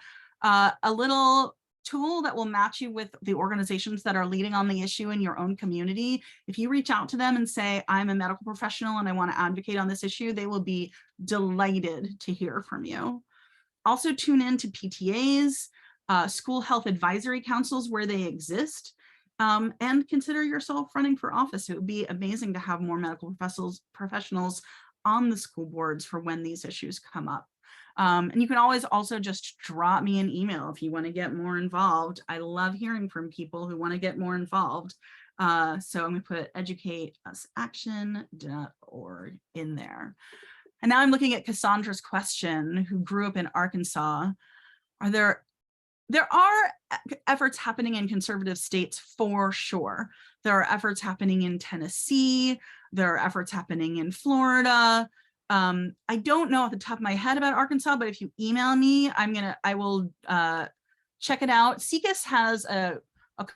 a little tool that will match you with the organizations that are leading on the issue in your own community. If you reach out to them and say, I'm a medical professional and I want to advocate on this issue, they will be delighted to hear from you. Also tune in to PTAs, school health advisory councils where they exist. And consider yourself running for office. It would be amazing to have more medical professionals on the school boards for when these issues come up. And you can always also just drop me an email if you want to get more involved. I love hearing from people who want to get more involved. So I'm going to put educateUsAction.org in there. And now I'm looking at Cassandra's question, who grew up in Arkansas. There are efforts happening in conservative states for sure. There are efforts happening in Tennessee. There are efforts happening in Florida. I don't know off the top of my head about Arkansas, but if you email me, I will check it out. SECUS has a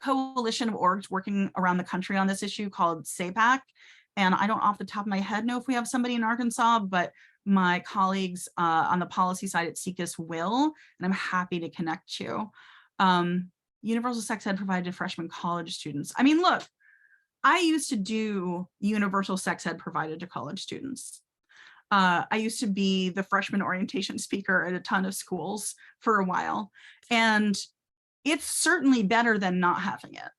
coalition of orgs working around the country on this issue called SAPAC. And I don't off the top of my head know if we have somebody in Arkansas, but my colleagues on the policy side at SECUS will, and I'm happy to connect you. Universal sex ed provided to freshman college students. I mean, look, I used to do universal sex ed provided to college students. I used to be the freshman orientation speaker at a ton of schools for a while, and it's certainly better than not having it.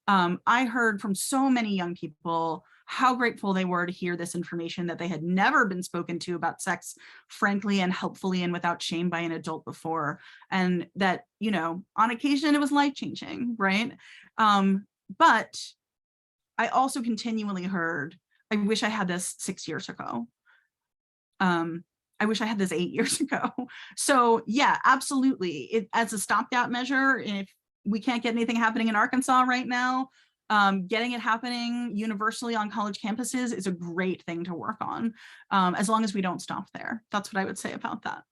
I heard from so many young people how grateful they were to hear this information that they had never been spoken to about sex frankly and helpfully and without shame by an adult before. And that, you know, on occasion it was life-changing, right? But I also continually heard, I wish I had this 6 years ago. I wish I had this 8 years ago. So yeah, absolutely. As a stopgap measure, if we can't get anything happening in Arkansas right now, getting it happening universally on college campuses is a great thing to work on, as long as we don't stop there. That's what I would say about that.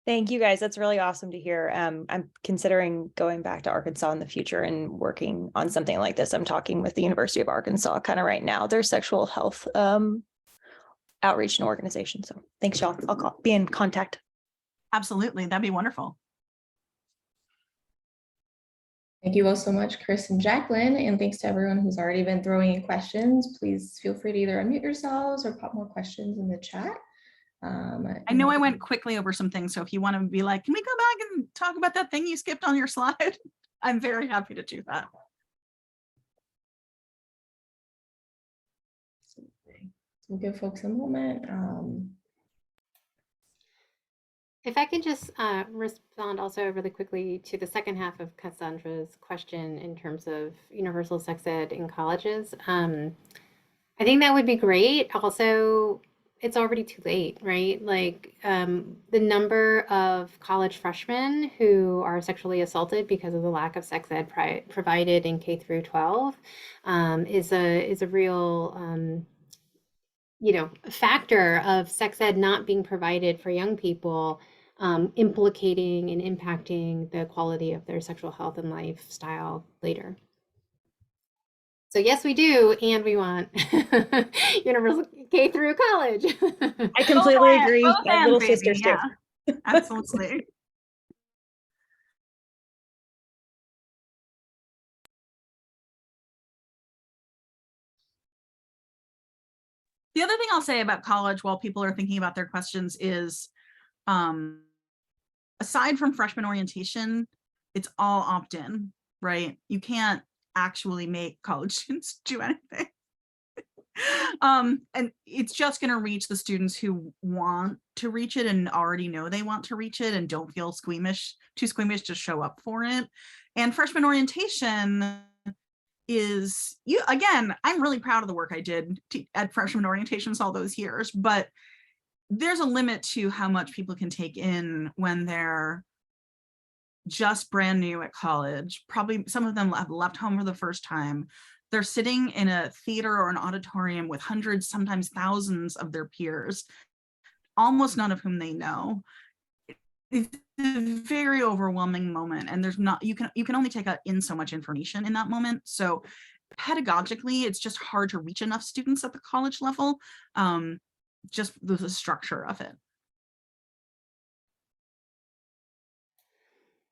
Thank you guys. That's really awesome to hear. I'm considering going back to Arkansas in the future and working on something like this. I'm talking with the University of Arkansas kind of right now, their sexual health outreach and organization. So thanks, y'all. I'll be in contact. Absolutely. That'd be wonderful. Thank you all so much, Chris and Jacqueline, and thanks to everyone who's already been throwing in questions. Please feel free to either unmute yourselves or pop more questions in the chat. I know I went quickly over some things, so if you want to be like, can we go back and talk about that thing you skipped on your slide? I'm very happy to do that. We'll give folks a moment. If I can just respond also really quickly to the second half of Cassandra's question in terms of universal sex ed in colleges. I think that would be great. Also, it's already too late, right? Like the number of college freshmen who are sexually assaulted because of the lack of sex ed provided in K through 12 is a real factor of sex ed not being provided for young people, implicating and impacting the quality of their sexual health and lifestyle later. So yes, we do, and we want universal K through college. I completely agree. My little sisters too. Yeah, absolutely. The other thing I'll say about college while people are thinking about their questions is, aside from freshman orientation, it's all opt-in, right? You can't actually make college students do anything. And it's just going to reach the students who want to reach it and already know they want to reach it and don't feel too squeamish to show up for it. And freshman orientation is, again, I'm really proud of the work I did at freshman orientations all those years, but there's a limit to how much people can take in when they're just brand new at college. Probably some of them have left home for the first time. They're sitting in a theater or an auditorium with hundreds, sometimes thousands of their peers, almost none of whom they know. It's a very overwhelming moment, and you can only take in so much information in that moment. So pedagogically, it's just hard to reach enough students at the college level, just the structure of it.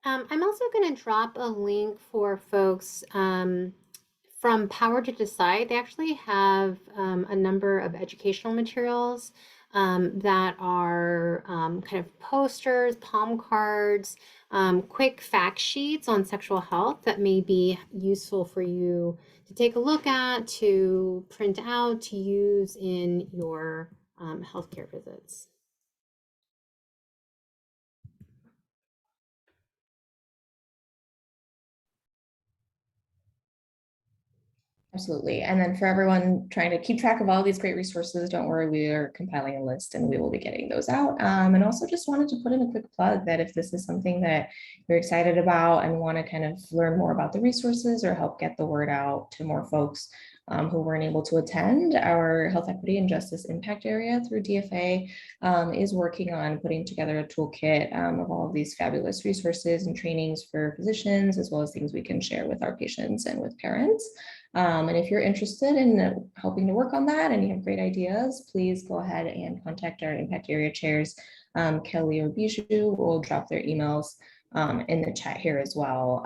I'm also going to drop a link for folks from Power to Decide. They actually have a number of educational materials that are kind of posters, palm cards, quick fact sheets on sexual health that may be useful for you to take a look at, to print out, to use in your healthcare visits. Absolutely. And then for everyone trying to keep track of all these great resources, don't worry, we are compiling a list and we will be getting those out. And also just wanted to put in a quick plug that if this is something that you're excited about and want to kind of learn more about the resources or help get the word out to more folks who weren't able to attend, our Health Equity and Justice Impact Area through DFA is working on putting together a toolkit of all of these fabulous resources and trainings for physicians, as well as things we can share with our patients and with parents. And if you're interested in helping to work on that and you have great ideas, please go ahead and contact our impact area chairs, Kelly or Bijou. We'll drop their emails in the chat here as well.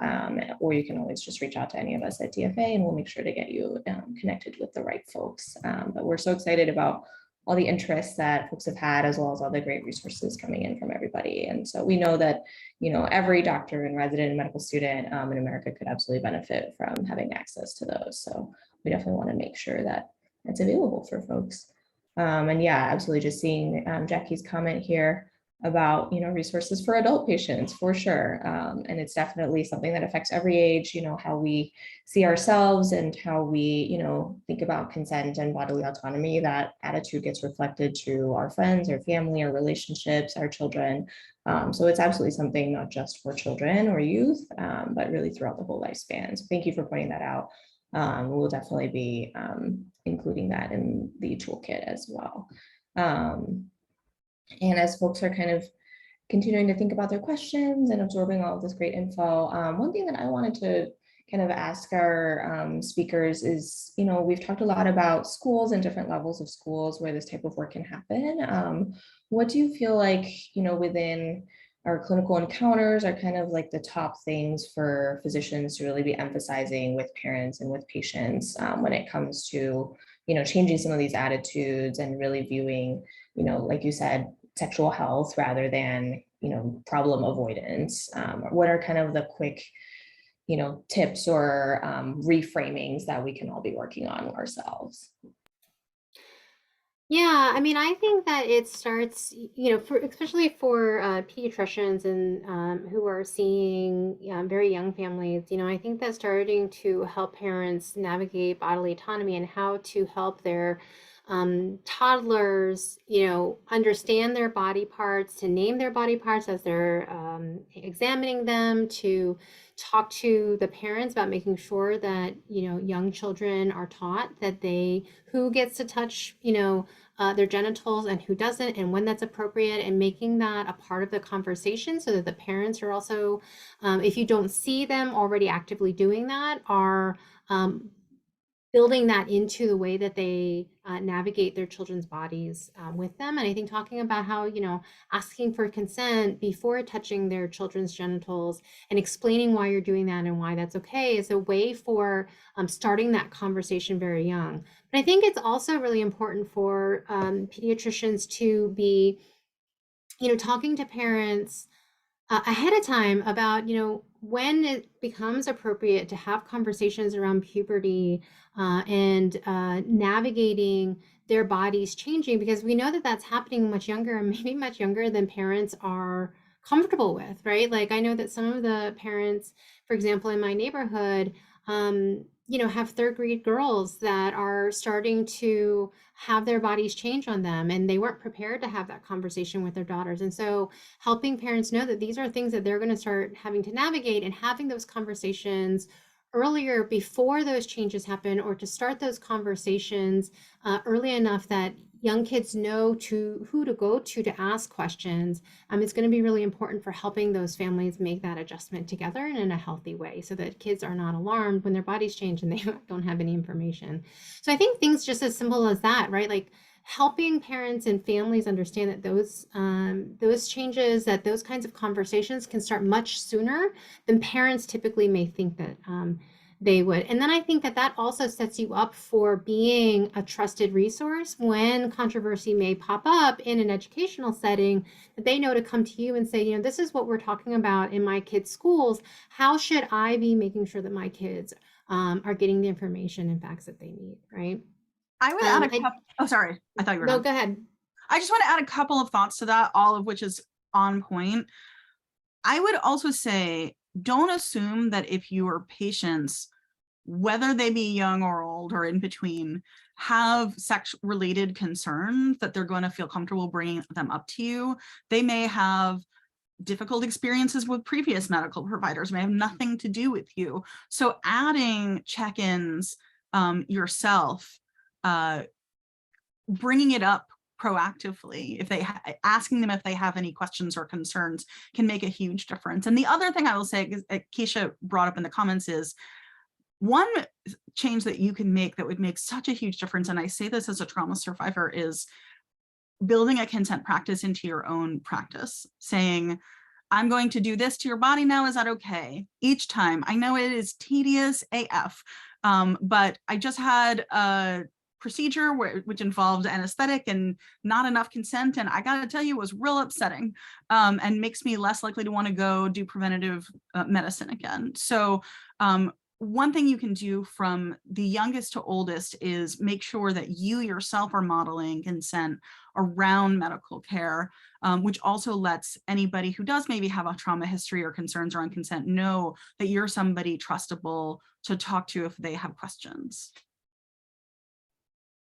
Or you can always just reach out to any of us at DFA and we'll make sure to get you connected with the right folks. But we're so excited about all the interest that folks have had, as well as all the great resources coming in from everybody. And so we know that, every doctor and resident and medical student in America could absolutely benefit from having access to those. So we definitely want to make sure that it's available for folks. And yeah, absolutely. Just seeing Jackie's comment here about resources for adult patients, for sure. And it's definitely something that affects every age, how we see ourselves and how we think about consent and bodily autonomy. That attitude gets reflected to our friends, our family, our relationships, our children. So it's absolutely something not just for children or youth, but really throughout the whole lifespan. So thank you for pointing that out. We'll definitely be including that in the toolkit as well. And as folks are kind of continuing to think about their questions and absorbing all of this great info, one thing that I wanted to kind of ask our speakers is, we've talked a lot about schools and different levels of schools where this type of work can happen. What do you feel like, within our clinical encounters are kind of like the top things for physicians to really be emphasizing with parents and with patients when it comes to, changing some of these attitudes and really viewing, like you said, sexual health rather than, problem avoidance? What are kind of the quick, tips or reframings that we can all be working on ourselves? Yeah, I mean, I think that it starts, especially for pediatricians and who are seeing very young families, I think that starting to help parents navigate bodily autonomy and how to help their toddlers, understand their body parts, to name their body parts as they're examining them, to talk to the parents about making sure that, young children are taught that who gets to touch, their genitals and who doesn't, and when that's appropriate, and making that a part of the conversation so that the parents are also, if you don't see them already actively doing that, are building that into the way that they navigate their children's bodies with them. And I think talking about how, asking for consent before touching their children's genitals and explaining why you're doing that and why that's okay is a way for starting that conversation very young. But I think it's also really important for pediatricians to be, talking to parents ahead of time about, when it becomes appropriate to have conversations around puberty and navigating their bodies changing, because we know that that's happening much younger, and maybe much younger than parents are comfortable with, right? Like I know that some of the parents, for example, in my neighborhood, have third grade girls that are starting to have their bodies change on them, and they weren't prepared to have that conversation with their daughters. And so helping parents know that these are things that they're going to start having to navigate, and having those conversations earlier before those changes happen, or to start those conversations early enough that young kids know who to go to ask questions. It's going to be really important for helping those families make that adjustment together and in a healthy way, so that kids are not alarmed when their bodies change and they don't have any information. So I think things just as simple as that, right? Like helping parents and families understand that those changes, that those kinds of conversations can start much sooner than parents typically may think that they would. And then I think that that also sets you up for being a trusted resource when controversy may pop up in an educational setting, that they know to come to you and say, this is what we're talking about in my kids' schools. How should I be making sure that my kids are getting the information and facts that they need, right? I would add a couple. Oh, sorry. I thought you were No, done. go ahead. I just want to add a couple of thoughts to that, all of which is on point. I would also say, don't assume that if your patients, whether they be young or old or in between, have sex-related concerns, that they're going to feel comfortable bringing them up to you. They may have difficult experiences with previous medical providers, may have nothing to do with you. So adding check-ins yourself, bringing it up proactively, if they asking them if they have any questions or concerns, can make a huge difference. And the other thing I will say, Keisha brought up in the comments, is one change that you can make that would make such a huge difference, and I say this as a trauma survivor, is building a consent practice into your own practice, saying, I'm going to do this to your body now, is that okay? Each time. I know it is tedious AF, but I just had a procedure which involved anesthetic and not enough consent, and I gotta tell you, it was real upsetting, and makes me less likely to want to go do preventative medicine again. So one thing you can do from the youngest to oldest is make sure that you yourself are modeling consent around medical care, which also lets anybody who does maybe have a trauma history or concerns around consent know that you're somebody trustable to talk to if they have questions.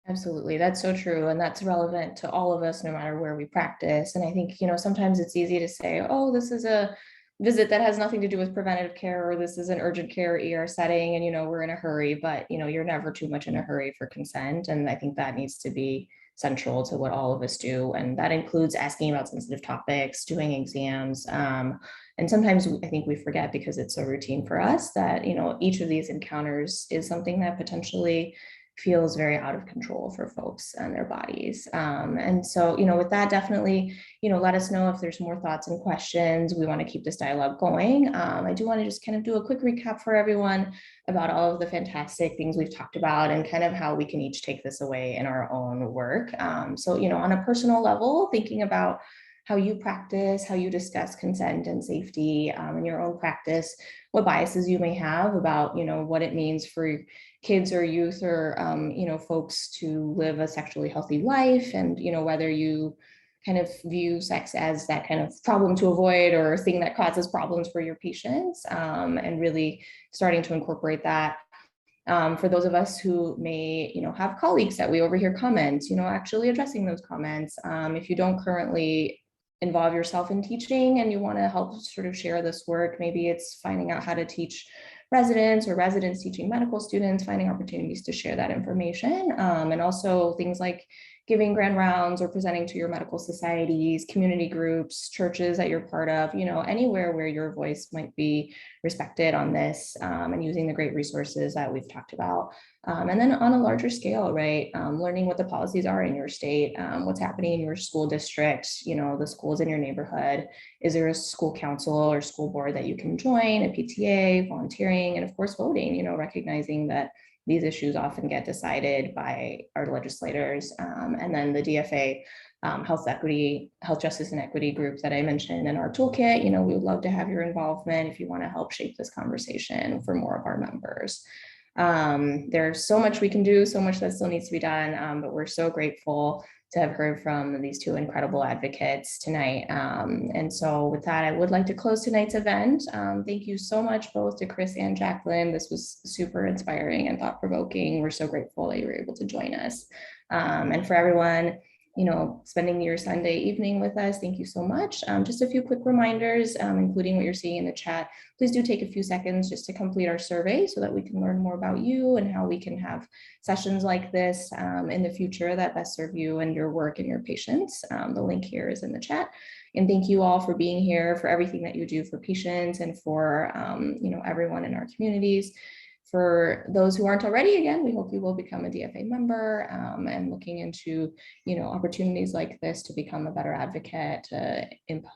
Absolutely. That's so true. And that's relevant to all of us, no matter where we practice. And I think, sometimes it's easy to say, oh, this is a visit that has nothing to do with preventative care, or this is an urgent care ER setting, and, we're in a hurry, but, you're never too much in a hurry for consent. And I think that needs to be central to what all of us do. And that includes asking about sensitive topics, doing exams. And sometimes I think we forget, because it's so routine for us, that, each of these encounters is something that potentially feels very out of control for folks and their bodies. And so, with that, definitely, let us know if there's more thoughts and questions. We want to keep this dialogue going. I do want to just kind of do a quick recap for everyone about all of the fantastic things we've talked about, and kind of how we can each take this away in our own work. So, on a personal level, thinking about how you practice, how you discuss consent and safety in your own practice, what biases you may have about, what it means for kids or youth or, folks to live a sexually healthy life, and, whether you kind of view sex as that kind of problem to avoid or thing that causes problems for your patients, and really starting to incorporate that. For those of us who may, have colleagues that we overhear comments, actually addressing those comments. If you don't currently involve yourself in teaching and you want to help sort of share this work, maybe it's finding out how to teach residents, or residents teaching medical students, finding opportunities to share that information. And also things like giving grand rounds or presenting to your medical societies, community groups, churches that you're part of, anywhere where your voice might be respected on this, and using the great resources that we've talked about. And then on a larger scale, right, learning what the policies are in your state, what's happening in your school district, the schools in your neighborhood. Is there a school council or school board that you can join, a PTA, volunteering, and of course voting, recognizing that these issues often get decided by our legislators. And then the DFA health equity, health justice and equity group that I mentioned in our toolkit. You know, we would love to have your involvement if you want to help shape this conversation for more of our members. There's so much we can do, so much that still needs to be done, but we're so grateful to have heard from these two incredible advocates tonight. And so with that, I would like to close tonight's event. Thank you so much both to Chris and Jacqueline. This was super inspiring and thought-provoking. We're so grateful that you were able to join us. And for everyone, you know, spending your Sunday evening with us, thank you so much. Just a few quick reminders, including what you're seeing in the chat. Please do take a few seconds just to complete our survey so that we can learn more about you and how we can have sessions like this in the future that best serve you and your work and your patients. The link here is in the chat. And thank you all for being here, for everything that you do for patients and for you know, everyone in our communities. For those who aren't already, again, we hope you will become a DFA member and looking into, you know, opportunities like this to become a better advocate, to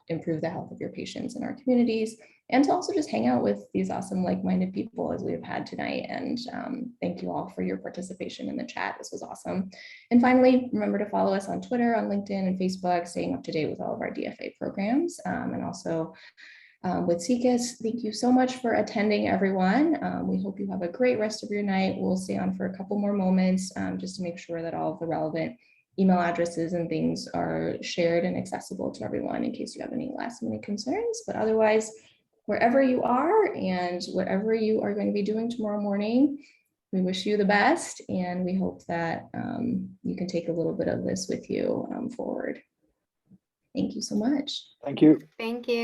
improve the health of your patients in our communities, and to also just hang out with these awesome like-minded people as we have had tonight. And thank you all for your participation in the chat. This was awesome. And finally, remember to follow us on Twitter, on LinkedIn, and Facebook, staying up to date with all of our DFA programs. And also with CCAS, thank you so much for attending, everyone. We hope you have a great rest of your night. We'll stay on for a couple more moments just to make sure that all of the relevant email addresses and things are shared and accessible to everyone in case you have any last minute concerns. But otherwise, wherever you are and whatever you are going to be doing tomorrow morning, we wish you the best, and we hope that you can take a little bit of this with you forward. Thank you so much. Thank you. Thank you.